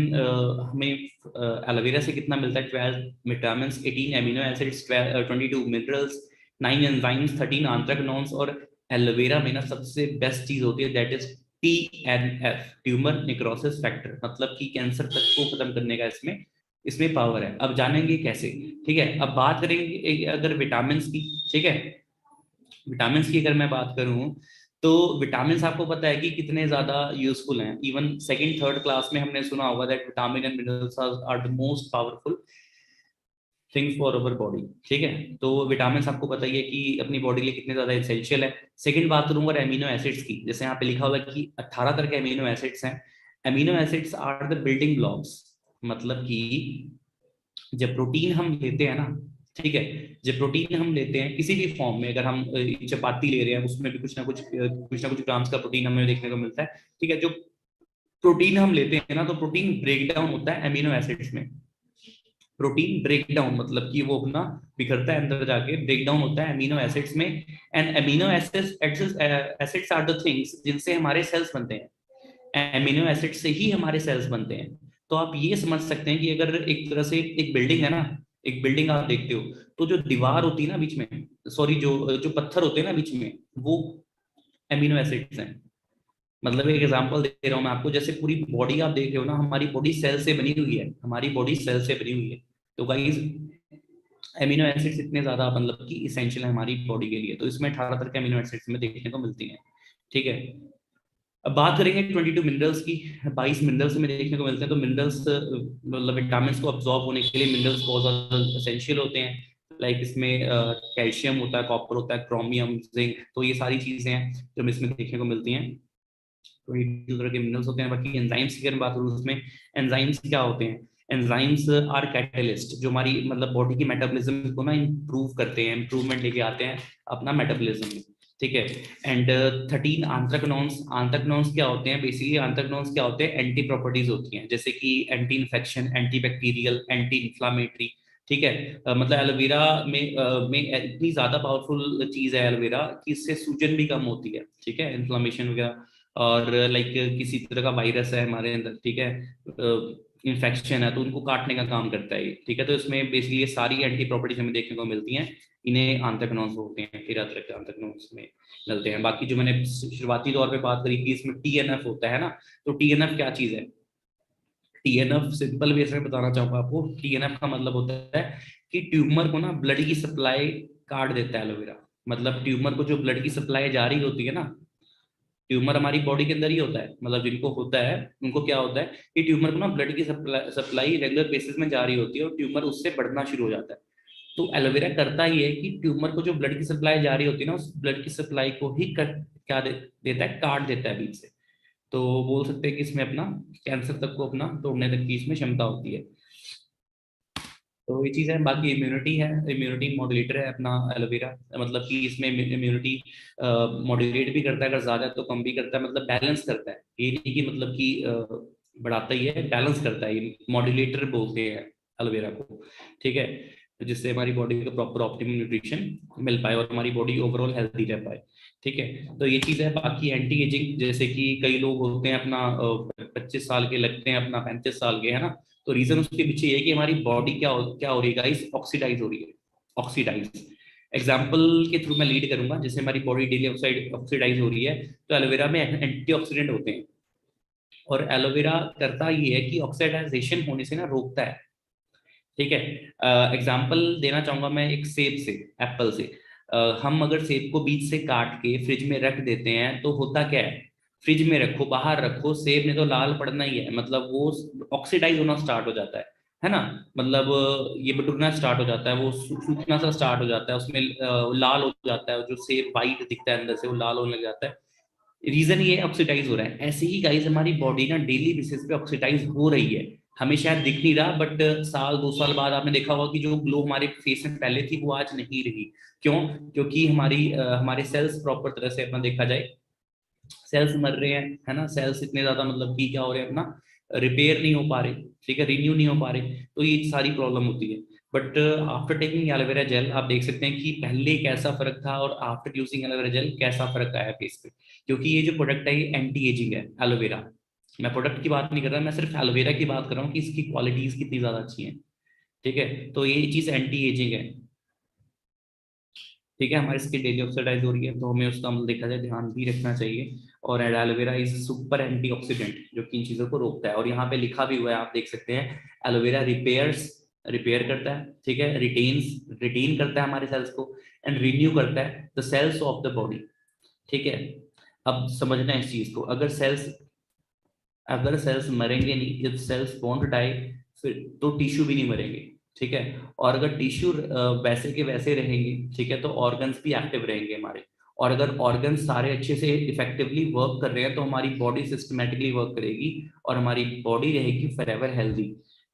हमें एलोवेरा से कितना मिलता है, 12 vitamin, 18 amino acids, 22 minerals, 9 enzymes, 13 आंथ्राकनॉन्स, और एलोवेरा में ना सबसे बेस्ट चीज होती है that is TNF, tumour necrosis factor, मतलब कि कैंसर तक को खत्म करने का इसमें इसमें पावर है। अब जानेंगे कैसे, ठीक है। अब बात करेंगे अगर विटामिन की, ठीक है, विटामिन की अगर मैं बात करूं तो विटामिन आपको पता है कि कितने ज्यादा यूजफुल हैं, इवन सेकंड थर्ड क्लास में हमने सुना होगा that vitamin and minerals are the most powerful things for our body, ठीक है। तो विटामिन आपको पता ही है कि अपनी बॉडी के लिए कितने ज्यादा एसेंशियल है। सेकंड बात करूंगा एमिनो एसिड्स की, जैसे यहाँ पे लिखा हुआ है कि 18 तरह के एमिनो एसिड्स हैं। Amino acids are the building blocks, मतलब कि जब प्रोटीन हम लेते हैं ना, ठीक है, जब प्रोटीन हम लेते हैं किसी भी फॉर्म में, अगर हम चपाती ले रहे हैं उसमें भी कुछ ना कुछ ग्राम्स का प्रोटीन हमें देखने को मिलता है, ठीक है। जो प्रोटीन हम लेते हैं ना तो प्रोटीन ब्रेक डाउन होता है एमिनो एसिड्स में। प्रोटीन ब्रेक डाउन मतलब कि वो अपना बिखरता है अंदर जाके, ब्रेक डाउन होता है एमिनो एसिड्स में। And amino acids are the things जिनसे हमारे सेल्स बनते हैं, एमिनो एसिड से ही हमारे सेल्स बनते हैं। तो आप ये समझ सकते हैं कि अगर एक तरह से एक बिल्डिंग है ना, एक बिल्डिंग आप देखते हो तो जो दीवार होती है ना बीच में, सॉरी, जो जो पत्थर होते हैं ना बीच में, वो एमिनो एसिड्स हैं। मतलब एक एग्जांपल दे रहा हूँ मैं आपको, जैसे पूरी बॉडी आप देख रहे हो ना, हमारी बॉडी सेल से बनी हुई है, हमारी बॉडी सेल से बनी हुई है। तो गाइस एमिनो एसिड्स इतने ज्यादा मतलब कि इसेंशियल है हमारी बॉडी के लिए, तो इसमें 18 तरह के एमिनो एसिड्स में देखने को मिलती हैं, ठीक है। अब बात करेंगे 22 मिनरल्स की, 22 मिनरल्स में देखने को मिलते हैं। तो मिनरल्स मतलब विटामिन को अब्सॉर्ब होने के लिए मिनरल्स बहुत ज्यादा एसेंशियल होते हैं। लाइक इसमें कैल्शियम होता है, कॉपर होता है, क्रोमियम, जिंक, तो ये सारी चीजें हैं जो हमें इसमें देखने को मिलती हैं। 22 तरह के मिनरल्स होते हैं। बाकी एंजाइम्स की अगर बात करूँ उसमें, एंजाइम्स क्या होते हैं, एंजाइम्स आर कैटलिस्ट, जो हमारी मतलब बॉडी की मेटाबॉलिज्म को ना इम्प्रूव करते हैं, इम्प्रूवमेंट लेके आते हैं अपना मेटाबॉलिज्म में, ठीक है। एंड 13 आंथ्राकनॉन्स, आंथ्राकनॉन्स क्या होते हैं, बेसिकली आंथ्राकनॉन्स क्या होते हैं, एंटी प्रॉपर्टीज होती हैं, जैसे कि anti infection, anti bacterial, anti inflammatory, ठीक है। मतलब एलोवेरा में इतनी ज्यादा पावरफुल चीज है एलोवेरा कि इससे सूजन भी कम होती है, ठीक है, इन्फ्लामेशन वगैरह। और लाइक किसी तरह का वायरस है हमारे अंदर, ठीक है, इन्फेक्शन है, तो उनको काटने का काम करता है ये, ठीक है। तो इसमें बेसिकली ये सारी एंटी प्रॉपर्टीज हमें देखने को मिलती हैं। इन्हें आंथ्रैक्नोन्स बोलते हैं, 13 तरह के आंथ्रैक्नोन्स में मिलते हैं। बाकी जो मैंने शुरुआती तौर पे बात करी कि इसमें टीएनएफ होता है ना, तो टीएनएफ क्या चीज है? टीएनएफ सिंपल वे से बताना चाहूंगा आपको। टीएनएफ का मतलब होता है कि ट्यूमर को ना ब्लड की सप्लाई काट देता है एलोवेरा। मतलब ट्यूमर को जो ब्लड की सप्लाई जा रही होती है ना, ट्यूमर हमारी बॉडी के अंदर ही होता है, मतलब जिनको होता है उनको क्या होता है कि ट्यूमर को ना ब्लड की सप्लाई रेगुलर बेसिस में जा रही होती है और ट्यूमर उससे बढ़ना शुरू हो जाता है। तो एलोवेरा करता ही है कि ट्यूमर को जो ब्लड की सप्लाई जा रही होती है ना, उस ब्लड की सप्लाई को ही देता है, काट देता है बीच से। तो बोल सकते हैं कि इसमें अपना कैंसर तक को अपना तोड़ने तक की इसमें क्षमता होती है। तो ये चीज़ है। बाकी इम्यूनिटी है, इम्यूनिटी मॉड्यूलेटर है अपना एलोवेरा। मतलब कि इसमें इम्यूनिटी मॉड्यूलेट भी करता है, अगर ज़्यादा तो कम भी करता है, मतलब बैलेंस करता है। ये नहीं कि मतलब कि बढ़ाता ही है, बैलेंस करता है, ये मॉड्यूलेटर बोलते हैं एलोवेरा को, ठीक है। तो जिससे हमारी बॉडी को प्रॉपर ऑप्टिमम न्यूट्रिशन मिल पाए और हमारी बॉडी ओवरऑल हेल्थी रह पाए, ठीक है। तो ये चीज़ है। बाकी एंटी एजिंग, जैसे कि कई लोग होते हैं अपना 25 साल के लगते हैं, अपना 35 साल के, है ना। तो रीजन उसके पीछे ये है कि हमारी बॉडी क्या हो रही है गाइस, ऑक्सीडाइज हो रही है, ऑक्सीडाइज। एग्जाम्पल के थ्रू मैं लीड करूंगा, जैसे हमारी बॉडी डेली ऑक्सीडाइज हो रही है, तो एलोवेरा में एंटीऑक्सीडेंट होते हैं। और एलोवेरा करता ये है कि ऑक्सीडाइजेशन होने से ना रोकता है, ठीक है। एग्जाम्पल देना चाहूंगा मैं एक सेब से, एप्पल से। हम अगर सेब को बीच से काट के फ्रिज में रख देते हैं तो होता क्या है, फ्रिज में रखो बाहर रखो, सेब ने तो लाल पड़ना ही है, मतलब वो ऑक्सीडाइज होना स्टार्ट हो जाता है ना। मतलब ये बटुरना स्टार्ट हो जाता है, वो सूखना सा स्टार्ट हो जाता है, उसमें लाल हो जाता है, जो सेब वाइट दिखता है अंदर से वो लाल होने लग जाता है। रीजन ये ऑक्सीडाइज हो रहा है। ऐसे ही गाइस हमारी बॉडी ना डेली बेसिस पे ऑक्सीडाइज हो रही है, हमें शायद दिख नहीं रहा, बट साल 2 साल बाद आपने देखा होगा कि जो ग्लो हमारे फेस में पहले थी वो आज नहीं रही। क्यों? क्योंकि हमारे सेल्स प्रॉपर तरह से अपना देखा जाए, सेल्स मर रहे हैं, है ना। सेल्स इतने ज्यादा मतलब कि क्या हो रहे हैं, अपना रिपेयर नहीं हो पा रहे, ठीक है, रिन्यू नहीं हो पा रहे, तो ये सारी प्रॉब्लम होती है। But after taking aloe vera gel आप देख सकते हैं कि पहले कैसा फर्क था और आफ्टर यूजिंग एलोवेरा जेल कैसा फर्क आया फेस पे। क्योंकि ये जो प्रोडक्ट है ये एंटी एजिंग है एलोवेरा। मैं प्रोडक्ट की बात नहीं कर रहा, मैं सिर्फ एलोवेरा की बात कर रहा हूँ कि इसकी क्वालिटीज कितनी ज्यादा अच्छी हैं, ठीक है। तो ये चीज एंटी एजिंग है, ठीक है। हमारी स्किन डेली ऑक्सीडाइज हो रही है, तो हमें उसका मतलब देखा जाए ध्यान भी रखना चाहिए। और एलोवेरा इज सुपर एंटीऑक्सीडेंट जो कि इन चीजों को रोकता है। और यहाँ पे लिखा भी हुआ है, आप देख सकते हैं, एलोवेरा रिपेयर करता है, ठीक है, रिटेन करता है हमारे सेल्स को, एंड रिन्यू करता है the cells of the body, ठीक है। अब समझना है इस चीज को, अगर सेल्स मरेंगे नहीं, जब सेल्स वॉन्ट डाई, फिर तो टिश्यू भी नहीं मरेंगे, ठीक है। और अगर टिश्यू वैसे के वैसे रहेंगे, ठीक है, तो ऑर्गन्स भी एक्टिव रहेंगे हमारे। और अगर ऑर्गन्स सारे अच्छे से इफेक्टिवली वर्क कर रहे हैं तो हमारी बॉडी सिस्टमेटिकली वर्क करेगी और हमारी बॉडी रहेगी फॉरएवर हेल्दी,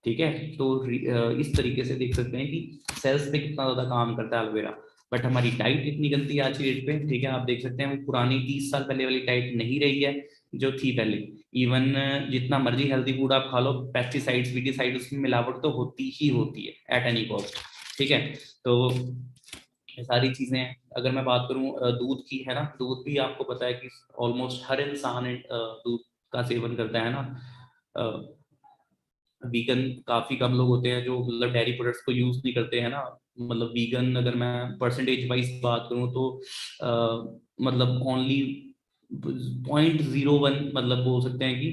ठीक है। तो इस तरीके से देख सकते हैं कि सेल्स पे कितना ज्यादा काम करता है एलोवेरा। बट हमारी डाइट इतनी गलती है आज की डेट पे, ठीक है। आप देख सकते हैं वो पुरानी 30 साल पहले वाली डाइट नहीं रही है जो थी पहले। इवन जितना मर्जी हेल्दी फूड आप खा लो, पेस्टिसाइड्स वीडिसाइड उसमें मिलावट तो होती ही होती है एट एनी कॉस्ट, ठीक है। तो ये सारी चीजें हैं। अगर मैं बात करूं दूध की, है ना, दूध भी आपको पता है कि ऑलमोस्ट हर इंसान दूध का सेवन करता है ना। वीगन काफी कम लोग होते हैं जो मतलब डेयरी प्रोडक्ट्स को यूज नहीं करते हैं ना। मतलब वीगन अगर मैं परसेंटेज वाइज बात करूं तो मतलब ओनली 0.01, मतलब बोल सकते हैं कि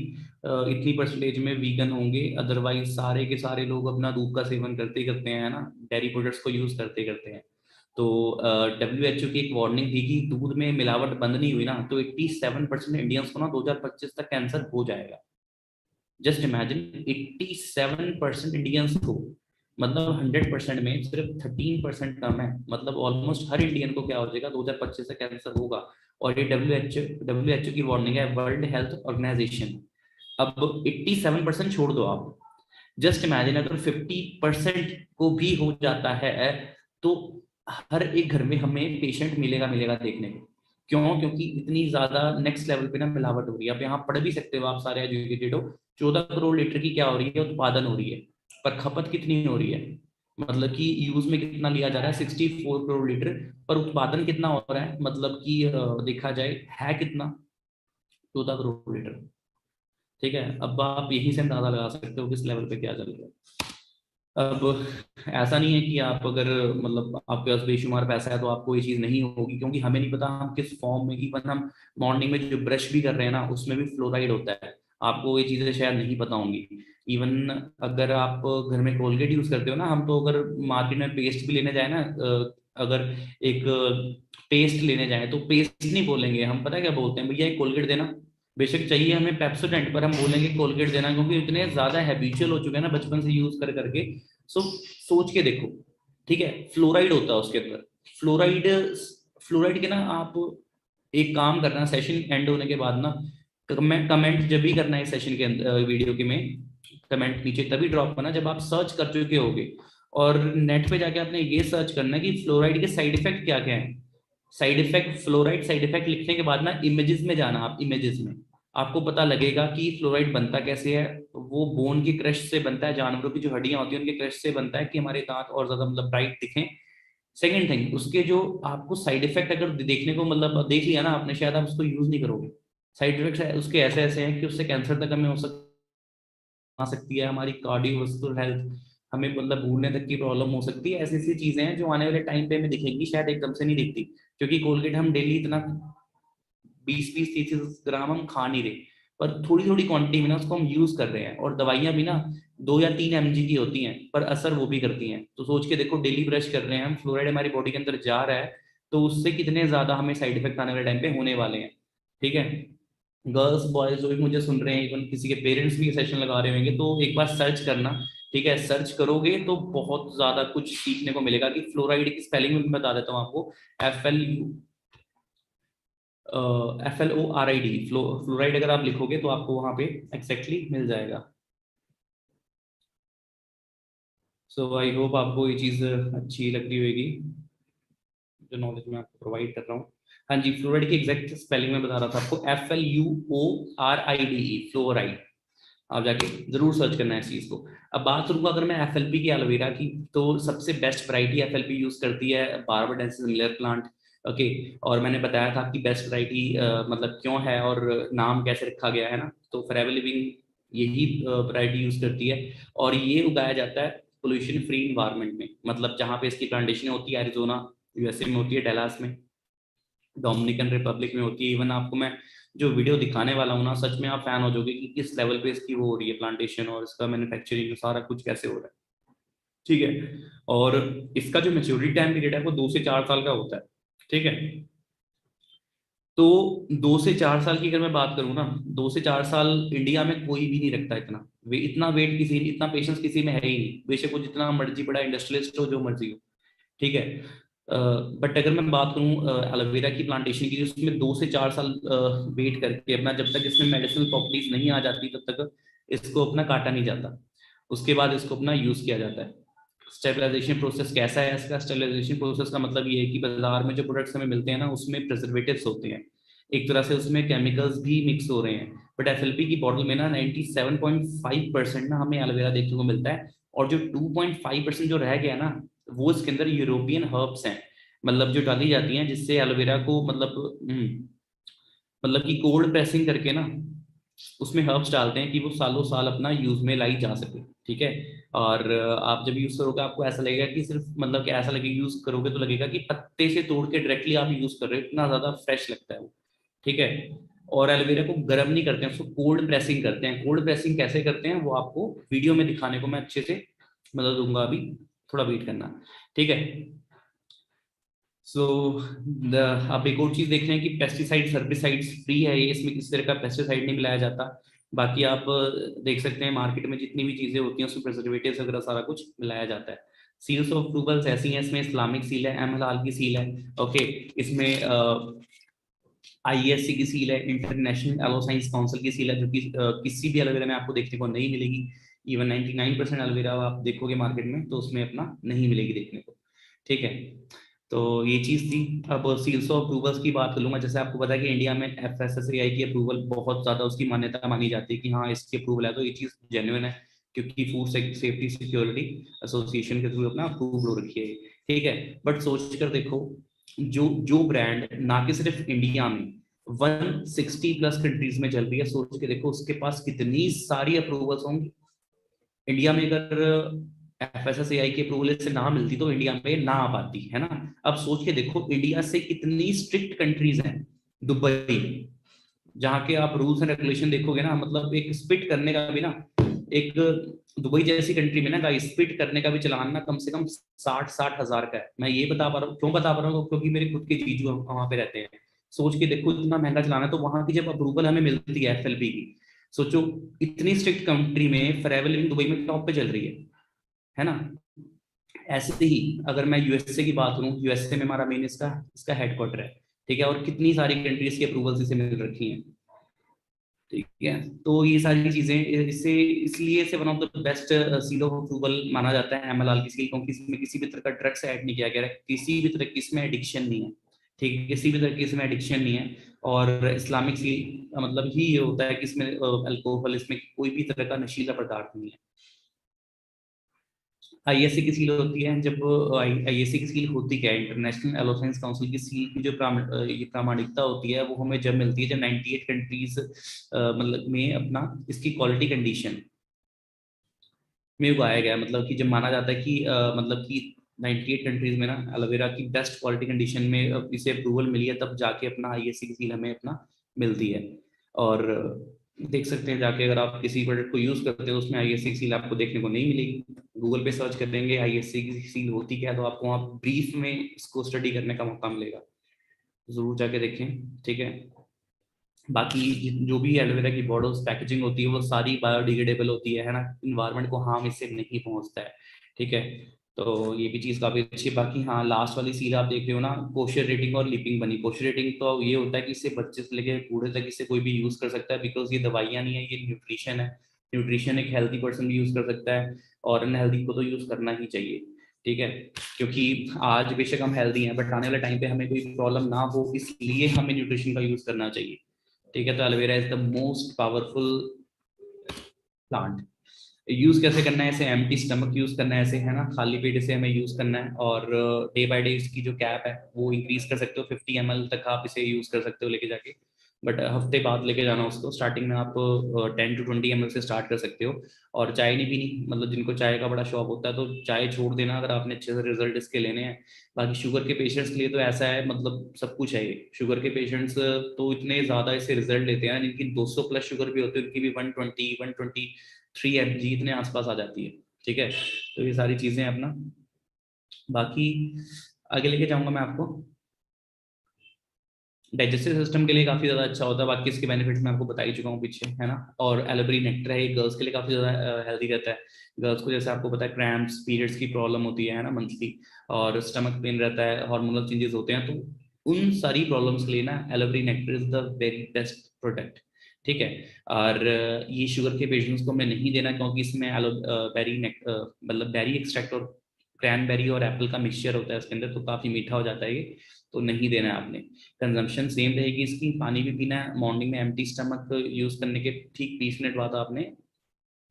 इतनी परसेंटेज में वीगन होंगे, अदरवाइज सारे के सारे लोग अपना दूध का सेवन करते ही करते हैं, है ना, डेयरी प्रोडक्ट्स को यूज करते करते हैं। तो WHO की एक वार्निंग थी कि दूध में मिलावट बंद नहीं हुई ना तो 87% इंडियंस को ना 2025 तक कैंसर हो जाएगा। जस्ट इमेजिन, 87% इंडियंस को, मतलब 100% में सिर्फ 13% कम है, मतलब ऑलमोस्ट हर इंडियन को क्या हो जाएगा 2025 से कैंसर होगा। और ये डब्ल्यू एच ओ की वार्निंग है, वर्ल्ड हेल्थ ऑर्गेनाइजेशन। अब 87% छोड़ दो आप, जस्ट इमेजिन अगर 50% को भी हो जाता है तो हर एक घर में हमें पेशेंट मिलेगा देखने को। क्यों? क्योंकि इतनी ज्यादा नेक्स्ट लेवल पे ना मिलावट हो रही है। आप यहाँ पढ़ भी सकते हो, आप सारे एजुकेटेड हो, 14 करोड़ लीटर की क्या हो रही है, उत्पादन हो रही है, पर खपत कितनी हो रही है? मतलब कि यूज में कितना लिया जा रहा है, 64 करोड़ लीटर, पर उत्पादन कितना हो रहा है, मतलब कि देखा जाए है कितना, 14 करोड़ लीटर। ठीक है, अब आप यहीं से अंदाजा लगा सकते हो किस लेवल पे क्या चल रहा है। अब ऐसा नहीं है कि आप अगर मतलब आपके पास बेशुमार पैसा है तो आपको ये चीज नहीं होगी, क्योंकि हमें नहीं पता हम किस फॉर्म में, इवन हम मॉर्निंग में जो ब्रश भी कर रहे हैं ना उसमें भी फ्लोराइड होता है, आपको ये चीजें शायद नहीं पता होंगी। इवन अगर आप घर में कोलगेट यूज करते हो ना, हम तो अगर मार्केट में पेस्ट भी लेने जाए ना, अगर एक पेस्ट लेने जाए तो पेस्ट नहीं बोलेंगे हम, पता है क्या बोलते हैं, भैया एक कोलगेट देना। बेशक चाहिए हमें पेप्सोडेंट, पर हम बोलेंगे कोलगेट देना, क्योंकि इतने ज्यादा हैबिचुअल हो चुके हैं ना बचपन से यूज कर करके। सो सोच के देखो, ठीक है, फ्लोराइड होता है उसके अंदर। फ्लोराइड, फ्लोराइड के ना आप एक काम करना, सेशन एंड होने के बाद ना कमेंट जब भी करना है सेशन के अंदर, वीडियो के में कमेंट नीचे तभी ड्रॉप करना जब आप सर्च कर चुके होगे। और नेट पे जाके आपने ये सर्च करना है कि फ्लोराइड के साइड इफेक्ट क्या क्या है। Side effect, fluoride side effect लिखने के बाद ना इमेजेस में जाना, आप इमेजेस में आपको पता लगेगा कि फ्लोराइड बनता कैसे है। वो बोन के क्रश से बनता है, जानवरों की जो हड्डियां होती हैं उनके क्रश से बनता है कि हमारे दांत और ज्यादा मतलब ब्राइट दिखें। सेकेंड थिंग, उसके जो आपको साइड इफेक्ट अगर देखने को मतलब देख लिया ना आपने, शायद आप उसको यूज नहीं करोगे। साइड इफेक्ट उसके ऐसे ऐसे हैं कि उससे कैंसर तक हमें हो आ सकती है, हमारी कार्डियोवास्कुलर हेल्थ, हमें मतलब भूलने तक की प्रॉब्लम हो सकती है। ऐसी ऐसी चीजें हैं जो आने वाले टाइम पे हमें दिखेंगी, शायद एकदम से नहीं दिखती, क्योंकि कोलगेट हम डेली इतना 20-30 ग्राम हम खा नहीं रहे, पर थोड़ी थोड़ी क्वांटिटी में ना उसको हम यूज कर रहे हैं। और दवाइयां भी ना 2 या 3 mg की होती हैं, पर असर वो भी करती हैं। तो सोच के देखो, डेली ब्रश कर रहे हैं हम, फ्लोराइड हमारी बॉडी के अंदर जा रहा है, तो उससे कितने ज्यादा हमें साइड इफेक्ट आने वाले टाइम पे होने वाले हैं। ठीक है, गर्ल्स बॉयज जो भी मुझे सुन रहे हैं, इवन किसी के पेरेंट्स भी सेशन लगा रहे होंगे, तो एक बार सर्च करना। ठीक है, सर्च करोगे तो बहुत ज्यादा कुछ सीखने को मिलेगा कि फ्लोराइड की स्पेलिंग में बता देता हूँ आपको। FLORID, फ्लोराइड अगर आप लिखोगे तो आपको वहां पे एग्जैक्टली मिल जाएगा। सो आई होप आपको ये चीज अच्छी लग रही होगी, जो नॉलेज मैं आपको प्रोवाइड कर रहा हूँ। हाँ जी, फ्लोराइड की एग्जैक्ट स्पेलिंग में बता रहा था आपको, FLUORIDE, फ्लोराइड। आप जाके जरूर सर्च करना है इस चीज को। अब बात करूंगा अगर मैं FLP की, एलोवेरा की, तो सबसे बेस्ट वैरायटी FLP यूज करती है बारबाडेंसिस मिलर प्लांट। ओके, और मैंने बताया था कि बेस्ट वैरायटी मतलब क्यों है और नाम कैसे रखा गया है ना, तो फॉरएवर लिविंग यही वैरायटी यूज करती है। और ये उगाया जाता है पोल्यूशन फ्री इन्वायरमेंट में, मतलब जहाँ पे इसकी प्लांटेशन होती है, एरिजोना USA में होती है, डेलास में, डोमिनिकन रिपब्लिक में होती है। इवन आपको मैं जो वीडियो दिखाने वाला हूँ ना, सच में आप फैन हो जाओगे कि किस लेवल पे इसकी वो हो रही है प्लांटेशन, और इसका मैन्युफैक्चरिंग सारा कुछ कैसे हो रहा है। ठीक है, और इसका जो मेच्योरिटी टाइम पीरियड है वो 2 से 4 साल का होता है। ठीक है, तो 2 से 4 साल की अगर मैं बात करूँ ना, 2 से 4 साल इंडिया में कोई भी नहीं रखता इतना इतना वेट किसी, इतना पेशेंस किसी में है ही नहीं, बेशक वो जितना मर्जी बड़ा इंडस्ट्रियलिस्ट हो, जो मर्जी हो। ठीक है, बट अगर मैं बात करूं एलोवेरा की प्लांटेशन की, उसमें 2 से 4 साल वेट करके अपना, जब तक इसमें मेडिसिनल प्रॉपर्टीज नहीं आ जाती तब तक इसको अपना काटा नहीं जाता। उसके बाद इसको अपना यूज किया जाता है। स्टेबलाइजेशन प्रोसेस कैसा है इसका? स्टेबलाइजेशन प्रोसेस का मतलब ये है कि बाजार में जो प्रोडक्ट्स हमें मिलते हैं ना, उसमें प्रिजर्वेटिव्स होते हैं, एक तरह से उसमें केमिकल्स भी मिक्स हो रहे हैं। बट FLP की बॉटल में ना 97.5% ना हमें एलोवेरा देखने को मिलता है, और जो 2.5% जो रह गया ना, वो इसके अंदर यूरोपियन हर्ब्स हैं, मतलब जो डाली जाती हैं जिससे एलोवेरा को मतलब कि कोल्ड प्रेसिंग करके ना उसमें हर्ब्स डालते हैं कि वो सालों साल अपना यूज में लाई जा सके। ठीक है, और आप जब यूज करोगे आपको ऐसा लगेगा कि सिर्फ मतलब कि ऐसा लगेगा, यूज करोगे तो लगेगा कि पत्ते से तोड़ के डायरेक्टली आप यूज कर रहे हो, इतना ज्यादा फ्रेश लगता है वो। ठीक है, और एलोवेरा को गर्म नहीं करते हैं, उसको कोल्ड प्रेसिंग करते हैं। कोल्ड प्रेसिंग कैसे करते हैं वो आपको वीडियो में दिखाने को मैं अच्छे से मतलब दूंगा, अभी थोड़ा वेट करना। ठीक है, सो आप एक और चीज देख रहे हैं कि पेस्टिसाइड्स हर्बिसाइड्स फ्री है ये, इसमें किसी तरह का पेस्टिसाइड नहीं मिलाया जाता। बाकी आप देख सकते हैं मार्केट में जितनी भी चीजें होती हैं उसमें प्रिजर्वेटिव्स वगैरह सारा कुछ मिलाया जाता है। सील्स ऑफ अप्रूवल्स ऐसी हैं, इसमें इस्लामिक सील है, एम हलाल की सील है। ओके, इसमें IESC की सील है, इंटरनेशनल एलो साइंस काउंसिल की सील है, जो कि किसी भी एलोवेरा में आपको देखने को नहीं मिलेगी। इवन 99% एलोवेरा आप देखोगे मार्केट में तो उसमें अपना नहीं मिलेगी देखने को। ठीक है, तो ये चीज थी। अब सील्स ऑफ अप्रूवल्स की बात कर लूंगा। जैसे आपको पता है कि इंडिया में FSSAI की अप्रूवल बहुत ज्यादा उसकी मान्यता मानी जाती है कि हाँ इसकी अप्रूवल है तो ये चीज जेन्युइन है। क्योंकि फूड सेफ्टी सिक्योरिटी एसोसिएशन के थ्रू अपना अप्रूव हो रखी है, ठीक है। बट सोच कर देखो, जो जो ब्रांड ना कि सिर्फ इंडिया में 160 प्लस कंट्रीज में चल रही है, सोच के देखो उसके पास कितनी सारी अप्रूवल्स होंगी। इंडिया में अगर एफएसएसएआई की अप्रूवल से ना मिलती तो इंडिया में ना आ पाती, है ना। अब सोच के देखो, इंडिया से कितनी स्ट्रिक्ट कंट्रीज हैं। दुबई, जहाँ के आप रूल्स एंड रेगुलेशन देखोगे ना, मतलब एक स्पिट करने का भी ना, एक दुबई जैसी कंट्री में ना गाइस, स्पिट करने का भी चलान ना कम से कम 60-60 हजार का है। मैं ये बता पा रहा हूँ, क्यों बता पा रहा हूँ, क्योंकि मेरे खुद के जीजू वहां पे रहते हैं। सोच के देखो इतना महंगा चलाना है, तो वहां की जब अप्रूवल हमें मिलती है एफएलपी की, सोचो इतनी स्ट्रिक्ट कंट्री में फॉरएवर लिविंग दुबई में टॉप पे चल रही है ना। ऐसे ही अगर मैं यूएसए की बात करूं, यूएसए में हमारा मेन इसका इसका हेडक्वार्टर है, ठीक है, और कितनी सारी कंट्रीज की अप्रूवल्स इसे मिल रखी हैं, ठीक है। तो ये सारी चीजें इससे इसलिए इसे one of the best seal of approval माना जाता है एमएलआर की सील, क्योंकि इसमें किसी भी तरह का ड्रग्स ऐड नहीं किया गया है, किसी भी तरह की इसमें एडिक्शन नहीं है, ठीक है, किसी भी तरह की इसमें एडिक्शन नहीं है। और इस्लामिक सील का मतलब ही ये होता है कि इसमें अल्कोहल, इसमें कोई भी तरह का नशीला पदार्थ नहीं है। आईएससी की सील होती है, जब आईएससी की सील होती क्या है, इंटरनेशनल एलोफेंस काउंसिल की सील की जो ये प्रामाणिकता होती है, वो हमें जब मिलती है जब 98 कंट्रीज मतलब में अपना इसकी क्वालिटी कंडीशन में उगाया गया है। मतलब कि जब माना जाता है कि मतलब कि 98 कंट्रीज में ना एलोवेरा की बेस्ट क्वालिटी कंडीशन में इसे अप्रूवल मिली है, तब जाके अपना आईएससी की सील हमें अपना मिलती है। और देख सकते हैं जाके, अगर आप किसी प्रोडक्ट को यूज करते हो उसमें आईएससी की सील आपको देखने को नहीं मिलेगी। गूगल पे सर्च कर देंगे आईएससी की सील होती क्या है, तो आपको वहाँ ब्रीफ में इसको स्टडी करने का मौका मिलेगा, जरूर जाके देखें, ठीक है। बाकी जो भी एलोवेरा की बॉटल्स पैकेजिंग होती है वो सारी बायोडिग्रेडेबल होती है ना, इन्वायरमेंट को हार्म इससे नहीं पहुंचता है, ठीक है। तो ये भी चीज काफी अच्छी है। बाकी हाँ, लास्ट वाली सील आप देख रहे हो ना, कोशर रेटिंग और लिपिंग बनी। कोशर रेटिंग तो ये होता है कि इसे बच्चे से लेकर बूढ़े तक इसे कोई भी यूज कर सकता है, बिकॉज ये दवाइयाँ नहीं है, ये न्यूट्रिशन है। न्यूट्रिशन एक हेल्थी पर्सन भी यूज कर सकता है, और अनहेल्दी को तो यूज करना ही चाहिए, ठीक है। क्योंकि आज बेशक हम हेल्दी हैं, बट आने वाले टाइम पे हमें कोई प्रॉब्लम ना हो, इसलिए हमें न्यूट्रिशन का यूज करना चाहिए, ठीक है। तो aloe vera is the most powerful plant. Use कैसे करना है इसे, एम्प्टी स्टमक यूज करना है ऐसे, है ना, खाली पेट इसे हमें यूज करना है। और डे बाय डे इसकी जो कैप है वो इंक्रीज कर सकते हो, 50 ml तक आप इसे यूज कर सकते हो लेके जाके। बट हफ्ते बाद लेके जाना उसको, स्टार्टिंग में आप 10 to 20 ml से स्टार्ट कर सकते हो। और चाय नहीं पीनी, मतलब जिनको चाय का बड़ा शौक होता है तो चाय छोड़ देना अगर आपने अच्छे से रिजल्ट इसके लेने हैं। बाकी शुगर के पेशेंट्स के लिए तो ऐसा है, मतलब सब कुछ है ये। शुगर के पेशेंट्स तो इतने ज्यादा इससे रिजल्ट लेते हैं, जिनकी 200 प्लस शुगर भी होती है उनकी भी 120-123 mg इतने आसपास आ जाती है, ठीक है। तो ये सारी चीजें अपना, बाकी आगे लेके जाऊंगा मैं आपको। डाइजेस्टिव सिस्टम के लिए काफी ज्यादा अच्छा होता है, बाकी इसके बेनिफिट्स मैं आपको बता ही चुका हूँ पीछे, है ना। और एलोवेरा नेक्टर है, गर्ल्स के लिए काफी ज्यादा हेल्दी रहता है। गर्ल्स को जैसे आपको पता है क्रैम्प्स, पीरियड्स की प्रॉब्लम होती है ना, मंथली, और स्टमक पेन रहता है, हार्मोनल चेंजेस होते हैं, तो उन सारी प्रॉब्लम्स के लिए ना aloe vera nectar is the very best product, ठीक है। और ये शुगर के पेशेंट्स को मैं नहीं देना, क्योंकि इसमें एलो बेरी मतलब बेरी एक्सट्रैक्ट और क्रैनबेरी और एप्पल का मिक्सचर होता है इसके अंदर, तो काफी मीठा हो जाता है ये, तो नहीं देना है आपने। कंजम्पशन सेम रहेगी इसकी, पानी भी पीना है मॉर्निंग में, एम्प्टी स्टमक यूज करने के ठीक 20 मिनट बाद आपने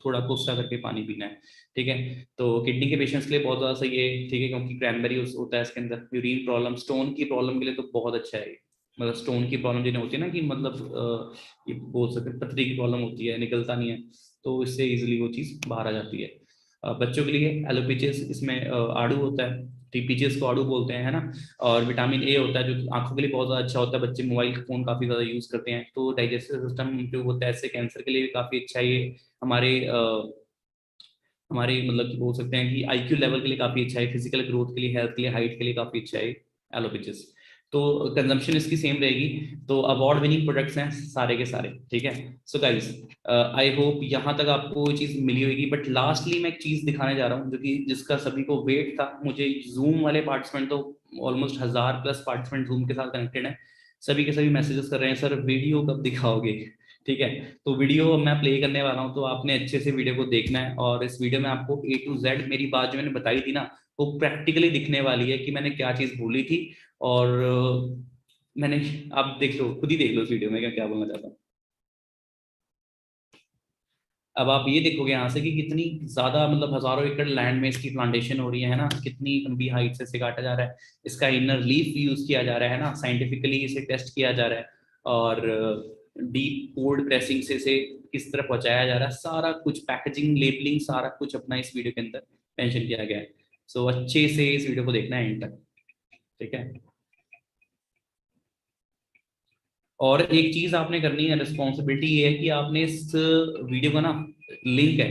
थोड़ा कोसा करके पानी पीना है, ठीक है। तो किडनी के पेशेंट्स के लिए बहुत ज्यादा सही है, ठीक है, क्योंकि क्रैनबेरी होता है इसके अंदर। यूरिन प्रॉब्लम, स्टोन की प्रॉब्लम के लिए तो बहुत अच्छा है ये। मतलब स्टोन की प्रॉब्लम जिन्हें होती है ना, कि मतलब ये बोल सकते हैं पथरी की प्रॉब्लम होती है, निकलता नहीं है, तो इससे इजिली वो चीज़ बाहर आ जाती है। बच्चों के लिए एलोपीचियस, इसमें आड़ू होता है, टीपीचियस को आड़ू बोलते हैं, है ना। और विटामिन ए होता है जो आंखों के लिए बहुत ज़्यादा अच्छा होता है। बच्चे मोबाइल फोन काफ़ी ज़्यादा यूज़ करते हैं, तो डाइजेस्टिव सिस्टम इम्प्रूव होता है, ऐसे कैंसर के लिए भी काफ़ी अच्छा है ये। हमारे हमारे मतलब कि बोल सकते हैं कि आईक्यू लेवल के लिए काफ़ी अच्छा है, फिजिकल ग्रोथ के लिए, हेल्थ के लिए, हाइट के लिए काफ़ी अच्छा है एलोपीचियस। तो कंजम्पशन इसकी सेम रहेगी। तो अवार्ड विनिंग प्रोडक्ट्स हैं सारे के सारे, ठीक है। सो गाइस, आई होप यहाँ तक आपको ये चीज़ मिली होगी। बट लास्टली मैं एक चीज़ दिखाने जा रहा हूँ जो कि जिसका सभी को वेट था। मुझे जूम वाले पार्टिसिपेंट तो ऑलमोस्ट 1000+ पार्टिसिपेंट जूम के साथ कनेक्टेड है, सभी के सभी मैसेजेस कर रहे हैं, सर वीडियो कब दिखाओगे, ठीक है। तो वीडियो मैं प्ले करने वाला हूँ, तो आपने अच्छे से वीडियो को देखना है। और इस वीडियो में आपको A to Z मेरी बात जो मैंने बताई थी ना, वो प्रैक्टिकली दिखने वाली है कि मैंने क्या चीज़ भूली थी। और मैंने, आप देख लो, खुद ही देख लो इस वीडियो में क्या क्या बोलना चाहता हूँ। अब आप ये देखोगे यहाँ से कि कितनी ज्यादा मतलब हजारों एकड़ लैंड में इसकी प्लांटेशन हो रही है ना, कितनी लंबी हाइट से इसे काटा जा रहा है, इसका इनर लीफ यूज किया जा रहा है ना, साइंटिफिकली इसे टेस्ट किया जा रहा है, और डीप कोल्ड प्रेसिंग से इसे किस तरह पहुंचाया जा रहा है, सारा कुछ पैकेजिंग लेबलिंग सारा कुछ अपना इस वीडियो के अंदर मेंशन किया गया है। सो अच्छे से इस वीडियो को देखना है एंड तक, ठीक है। और एक चीज आपने करनी है, रिस्पॉन्सिबिलिटी ये है कि आपने इस वीडियो का ना लिंक है,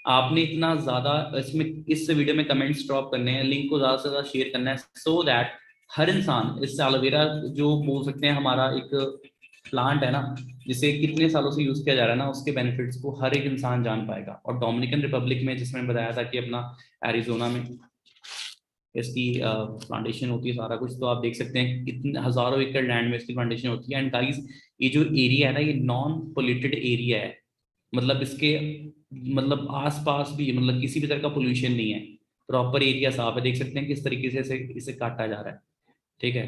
आपने इतना ज्यादा इसमें इस वीडियो में कमेंट्स ड्रॉप करने हैं, लिंक को ज्यादा से ज्यादा शेयर करना है, सो दैट हर इंसान इस एलोवेरा जो बोल सकते हैं हमारा एक प्लांट है ना, जिसे कितने सालों से यूज किया जा रहा है ना, उसके बेनिफिट्स को हर एक इंसान जान पाएगा। और डोमिनिकन रिपब्लिक में, जिसमें बताया था कि अपना एरिजोना में इसकी प्लांटेशन होती है सारा कुछ, तो आप देख सकते हैं कितने हजारों एकड़ लैंड में इसकी प्लांटेशन होती है। एंड गाइस ये जो एरिया है ना, ये नॉन पोल्यूटेड एरिया है, मतलब इसके मतलब आसपास भी मतलब किसी भी तरह का पोल्यूशन नहीं है, प्रॉपर एरिया साफ है। देख सकते हैं किस तरीके से इसे काटा जा रहा है, ठीक है।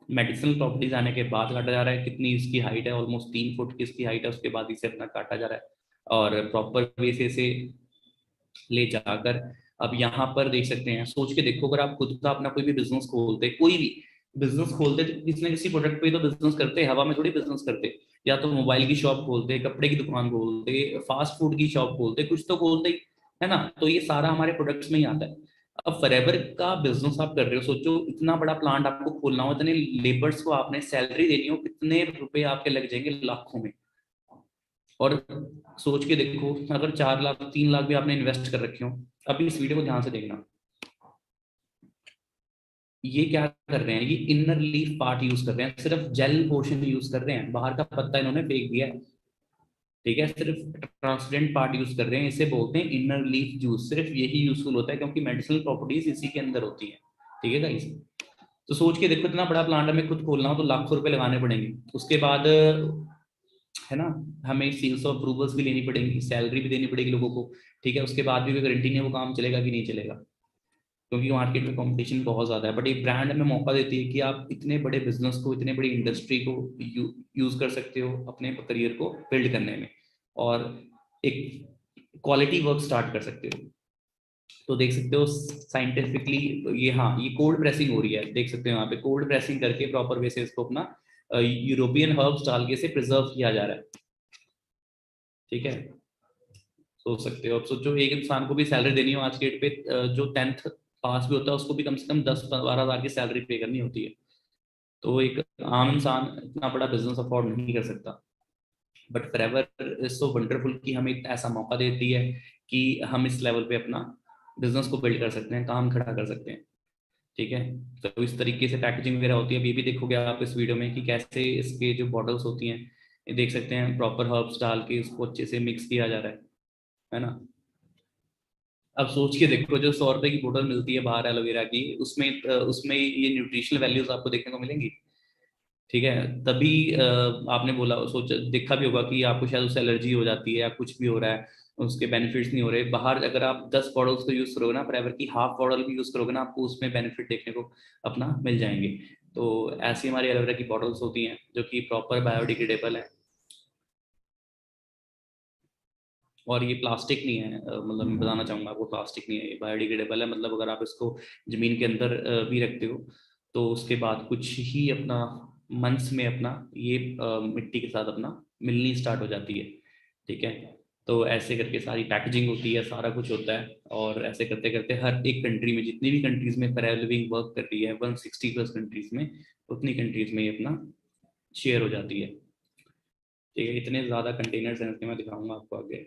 मेडिसिनल प्रॉपर्टीज आने के बाद काटा जा रहा है, कितनी इसकी हाइट है, ऑलमोस्ट 3 फुट की इसकी हाइट है, उसके बाद इसे अपना काटा जा रहा है और प्रॉपर वे से इसे ले जाकर अब यहाँ पर देख सकते हैं। सोच के देखो, अगर आप खुद का अपना कोई भी बिजनेस खोलते, कोई भी बिजनेस खोलते, तो किसी ना किसी प्रोडक्ट पे ही तो बिजनेस करते, हवा में थोड़ी बिजनेस करते। या तो मोबाइल की शॉप खोलते, कपड़े की दुकान खोलते, फास्ट फूड की शॉप खोलते, कुछ तो खोलते ही है ना। तो ये सारा हमारे प्रोडक्ट्स में ही आता है। अब फॉरएवर का बिजनेस आप कर रहे हो, सोचो इतना बड़ा प्लांट आपको खोलना हो, इतने लेबर्स को आपने सैलरी देनी हो, कितने रुपए आपके लग जाएंगे, लाखों में। और सोच के देखो, अगर 4 लाख 3 लाख भी आपने इन्वेस्ट कर रखे हो, अभी इस वीडियो को ध्यान से देखना, ये क्या कर रहे हैं, ये इनर लीफ पार्ट यूज कर रहे हैं, सिर्फ जेल पोर्शन यूज कर रहे हैं, बाहर का पत्ता इन्होंने फेंक दिया है, ठीक है। सिर्फ ट्रांसपेरेंट पार्ट यूज कर रहे हैं, इसे बोलते हैं इनर लीफ जूस। सिर्फ यही यूजफुल होता है क्योंकि मेडिसिनल प्रॉपर्टीज इसी के अंदर होती है, ठीक है गाइस। तो सोच के देखो, इतना बड़ा प्लांट हमें खुद खोलना हो तो लाखों रुपए लगाने पड़ेंगे, उसके बाद है ना हमें सील्स ऑफ अप्रूवल्स भी लेनी पड़ेगी, सैलरी भी देनी पड़ेगी लोगों को, ठीक है। उसके बाद भी कोई गारंटी नहीं है वो काम चलेगा कि नहीं चलेगा, क्योंकि मार्केट में कंपटीशन बहुत ज्यादा है। बट एक ब्रांड हमें मौका देती है कि आप इतने बड़े बिजनेस को, इतने बड़ी इंडस्ट्री को यूज कर सकते हो अपने करियर को बिल्ड करने में, और एक क्वालिटी वर्क स्टार्ट कर सकते हो। तो देख सकते हो साइंटिफिकली, ये हाँ ये कोल्ड प्रेसिंग हो रही है, देख सकते हो यहाँ पे कोल्ड प्रेसिंग करके प्रॉपर वे से इसको अपना यूरोपियन हर्ब्स डाल के इसे प्रिजर्व किया जा रहा है, ठीक है। सोच सकते हो, अब सोचो एक इंसान को भी सैलरी देनी हो आज के डेट पे, जो 10th पास भी होता है उसको भी कम से कम 10-12 हज़ार की सैलरी पे करनी होती है। तो एक आम इंसान इतना बड़ा बिजनेस अफोर्ड नहीं कर सकता। But forever is so wonderful कि हमें एक ऐसा मौका देती है कि हम इस लेवल पे अपना बिजनेस को बिल्ड कर सकते हैं, काम खड़ा कर सकते हैं, ठीक है। तो इस तरीके से पैकेजिंग वगैरह होती है। अभी भी देखोगे आप इस वीडियो में कि कैसे इसके जो बॉटल्स होती हैं, ये देख सकते हैं प्रॉपर हर्ब्स डाल के उसको अच्छे से मिक्स किया जा रहा है ना। अब सोच के देखो, जो 100 रुपए की बोतल मिलती है बाहर एलोवेरा की, उसमें उसमें ये न्यूट्रिशनल वैल्यूज आपको देखने को मिलेंगी, ठीक है। तभी आपने बोला सोचा देखा भी होगा कि आपको शायद उससे एलर्जी हो जाती है या कुछ भी हो रहा है, उसके बेनिफिट्स नहीं हो रहे। बाहर अगर आप 10 बॉटल्स को यूज करोगे ना, फॉरएवर की हाफ बॉटल भी यूज करोगे ना, आपको उसमें बेनिफिट देखने को अपना मिल जाएंगे। तो ऐसी हमारी एलोवेरा की बॉटल्स होती हैं जो कि प्रॉपर बायोडिग्रेडेबल है, और ये प्लास्टिक नहीं है, मतलब मैं बताना चाहूंगा आपको, प्लास्टिक नहीं है, ये बायोडिग्रेडेबल है। मतलब अगर आप इसको जमीन के अंदर भी रखते हो तो उसके बाद कुछ ही अपना मंथ्स में अपना ये मिट्टी के साथ अपना मिलनी स्टार्ट हो जाती है, ठीक है। तो ऐसे करके सारी पैकेजिंग होती है, सारा कुछ होता है, और ऐसे करते करते हर एक कंट्री में, जितनी भी कंट्रीज में फेयर लिविंग वर्क कर रही है, 160+ कंट्रीज में, उतनी कंट्रीज में ये अपना शेयर हो जाती है, ठीक है। इतने ज्यादा कंटेनर्स हैं इसके, मैं दिखाऊंगा आपको आगे,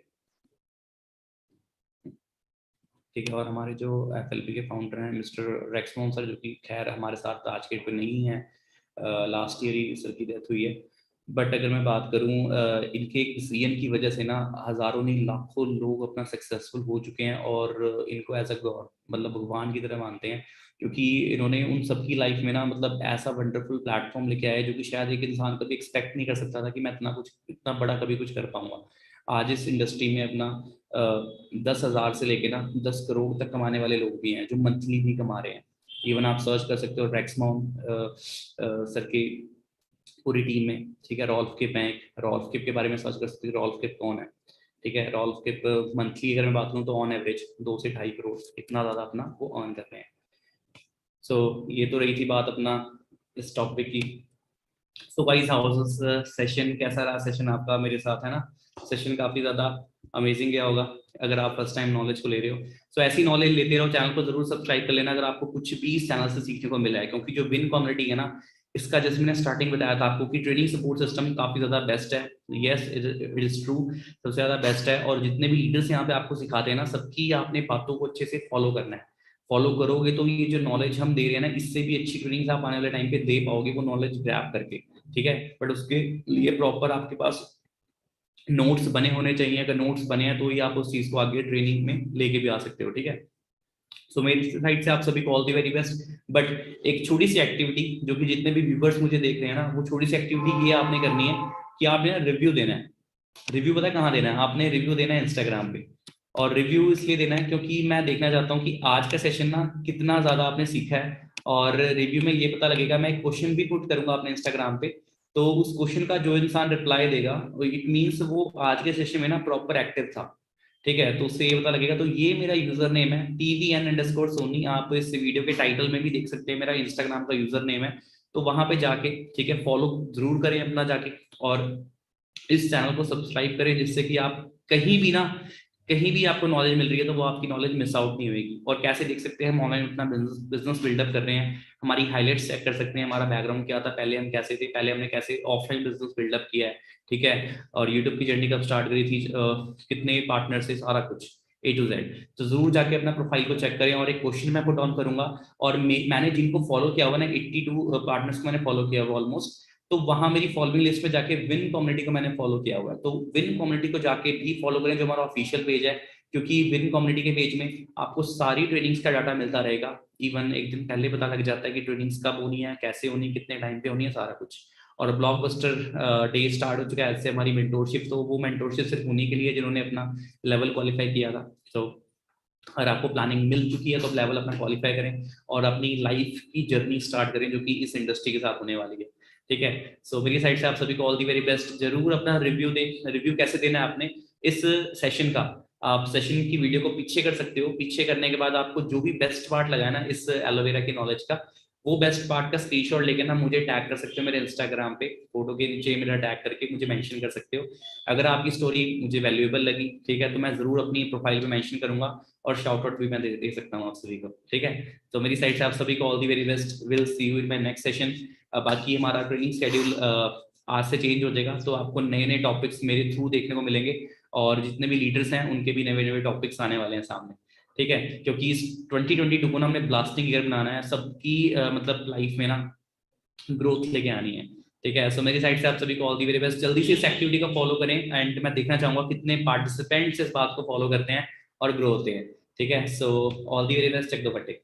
ठीक है। और हमारे जो एफएलपी के फाउंडर हैं मिस्टर रेक्समोन सर, जो कि खैर हमारे साथ आज के डेट पे नहीं है, लास्ट ईयर ही सर की डेथ हुई है। बट अगर मैं बात करूं, इनके एक विजन की वजह से ना हजारों नहीं लाखों लोग अपना सक्सेसफुल हो चुके हैं, और इनको एज अ गॉड मतलब भगवान की तरह मानते हैं, क्योंकि इन्होंने उन सबकी लाइफ में ना मतलब ऐसा वंडरफुल प्लेटफॉर्म लेके आया है जो कि शायद एक इंसान कभी एक्सपेक्ट नहीं कर सकता था कि मैं इतना बड़ा कभी कुछ कर पाऊंगा। आज इस इंडस्ट्री में अपना 10,000 से लेके ना 10 करोड़ तक कमाने वाले लोग भी हैं जो मंथली भी कमा रहे हैं। इवन आप सर्च कर सकते हो रेक्समाउन सर की पूरी टीम में, ठीक है। रॉल्फ के बैंक, रॉल्फ किप के बारे में सर्च कर सकते हो, रॉल्फ किप कौन है, ठीक है। रॉल्फ के मंथली अगर मैं बात करूँ तो ऑन एवरेज 2 से 2.5 करोड़ इतना ज्यादा अपना वो अर्न कर रहे हैं। सो ये तो रही थी बात अपना इस टॉपिक की। सो गाइस, हाउ सेशन, कैसा रहा सेशन आपका मेरे साथ, है ना? सेशन काफी ज्यादा अमेजिंग गया होगा अगर आप फर्स्ट टाइम नॉलेज को ले रहे हो। सो ऐसी नॉलेज लेते रहो, चैनल को जरूर सब्सक्राइब कर लेना अगर आपको कुछ भी इस चैनल से सीखने को मिला है, क्योंकि जो विन कम्युनिटी है ना, इसका जैसे मैंने स्टार्टिंग बताया था आपको कि ट्रेनिंग सपोर्ट सिस्टम काफी ज्यादा बेस्ट है। यस, इट इज ट्रू, सबसे ज्यादा बेस्ट है। और जितने भी लीडर्स यहाँ पे आपको सिखाते हैं ना, सबकी आपने बातों को अच्छे से फॉलो करना है। फॉलो करोगे तो ये जो नॉलेज हम दे रहे हैं ना, इससे भी अच्छी ट्रेनिंग आप आने वाले टाइम पे दे पाओगे, वो नॉलेज ग्रैब करके। ठीक है, बट उसके लिए प्रॉपर आपके पास नोट्स बने होने चाहिए। अगर नोट्स बने हैं तो ही आप उस चीज को आगे ट्रेनिंग में लेके भी आ सकते हो। ठीक है, सो मेरी साइड से आप सभी को all the very best. But एक छोटी सी एक्टिविटी जो कि जितने भी व्यूवर्स मुझे देख रहे हैं ना, वो छोटी सी एक्टिविटी ये आपने करनी है कि आपने रिव्यू देना है। रिव्यू पता है कहाँ देना है? आपने रिव्यू देना है इंस्टाग्राम पे। और रिव्यू इसलिए देना है क्योंकि मैं देखना चाहता हूँ कि आज का सेशन ना कितना ज्यादा आपने सीखा है। और रिव्यू में ये पता लगेगा, मैं एक क्वेश्चन भी पुट करूंगा अपने इंस्टाग्राम पे, तो उस क्वेश्चन का जो इंसान रिप्लाई देगा, इट मीन्स वो आज के सेशन में ना प्रॉपर एक्टिव था। ठीक है, तो उससे ये पता लगेगा। तो ये मेरा यूजर नेम है TVN_Sony, आप इस वीडियो के टाइटल में भी देख सकते हैं, मेरा इंस्टाग्राम का यूजर नेम है। तो वहां पे जाके, ठीक है, फॉलो जरूर करें अपना जाके, और इस चैनल को सब्सक्राइब करें, जिससे कि आप कहीं भी ना, कहीं भी आपको नॉलेज मिल रही है तो वो आपकी नॉलेज मिस आउट नहीं होगी। और कैसे देख सकते हैं हम ऑनलाइन अपना बिजनेस बिल्डअप कर रहे हैं, हमारी हाइलाइट्स चेक कर सकते हैं, हमारा बैकग्राउंड क्या था, पहले हम कैसे थे, पहले हमने कैसे ऑफलाइन बिजनेस बिल्डअप किया है। ठीक है, और यूट्यूब की जर्नी कब स्टार्ट करी थी, कितने पार्टनर से, सारा कुछ A to Z। तो जरूर जाके अपना प्रोफाइल को चेक करें। और एक क्वेश्चन मैं पुट ऑन करूंगा, और मैंने जिनको फॉलो किया हुआ ना, 82 पार्टनर्स को मैंने फॉलो किया हुआ ऑलमोस्ट। तो वहां मेरी फॉलोइंग लिस्ट में जाके विन कम्युनिटी को मैंने फॉलो किया हुआ है, तो विन कम्युनिटी को जाके भी फॉलो करें, जो हमारा ऑफिशियल पेज है। क्योंकि विन कम्युनिटी के पेज में आपको सारी ट्रेनिंग्स का डाटा मिलता रहेगा। इवन एक दिन पहले पता लग जाता है कि ट्रेनिंग्स कब होनी है, कैसे होनी है, कितने टाइम पे होनी है, सारा कुछ। और ब्लॉकबस्टर डे स्टार्ट हो चुका है ऐसे हमारी मेंटोरशिप, तो वो मेंटोरशिप सिर्फ उन्हीं के लिए जिन्होंने अपना लेवल क्वालिफाई किया था। तो अगर आपको प्लानिंग मिल चुकी है तो आप लेवल अपना क्वालिफाई करें और अपनी लाइफ की जर्नी स्टार्ट करें, जो कि इस इंडस्ट्री के साथ होने वाली है। ठीक है, सो मेरी साइड से आप सभी को ऑल दी वेरी बेस्ट। जरूर अपना रिव्यू दें। रिव्यू कैसे देना है आपने इस सेशन का, आप सेशन की वीडियो को पीछे कर सकते हो। पीछे करने के बाद आपको जो भी बेस्ट पार्ट लगा है ना इस एलोवेरा की नॉलेज का, वो बेस्ट पार्ट का स्क्रीनशॉट लेके ना मुझे टैग कर सकते हो मेरे इंस्टाग्राम पे, फोटो के नीचे मेरा टैग करके मुझे मेंशन कर सकते हो। अगर आपकी स्टोरी मुझे वैल्यूएबल लगी, ठीक है, तो मैं जरूर अपनी प्रोफाइल पे मेंशन करूंगा, और शाउट आउट भी मैं दे सकता हूँ आप सभी को। ठीक है, तो मेरी साइड से आप सभी को all the very best. Will see you in my next session. बाकी हमारा ट्रेनिंग शेड्यूल आज से चेंज हो जाएगा, तो आपको नए नए टॉपिक्स मेरे थ्रू देखने को मिलेंगे, और जितने भी लीडर्स हैं उनके भी नए नए टॉपिक्स आने वाले हैं सामने। ठीक है, क्योंकि इस 2022 को ना हमने ब्लास्टिंग ईयर बनाना है, सबकी मतलब लाइफ में ना ग्रोथ लेके आनी है। ठीक है, सो मेरी साइड से आप सभी को ऑल दी वेरी बेस्ट। जल्दी से इस एक्टिविटी को फॉलो करें, एंड मैं देखना चाहूंगा कितने पार्टिसिपेंट्स इस बात को फॉलो करते हैं और ग्रो होते हैं। ठीक है, so all the very best, चेक दो फटे।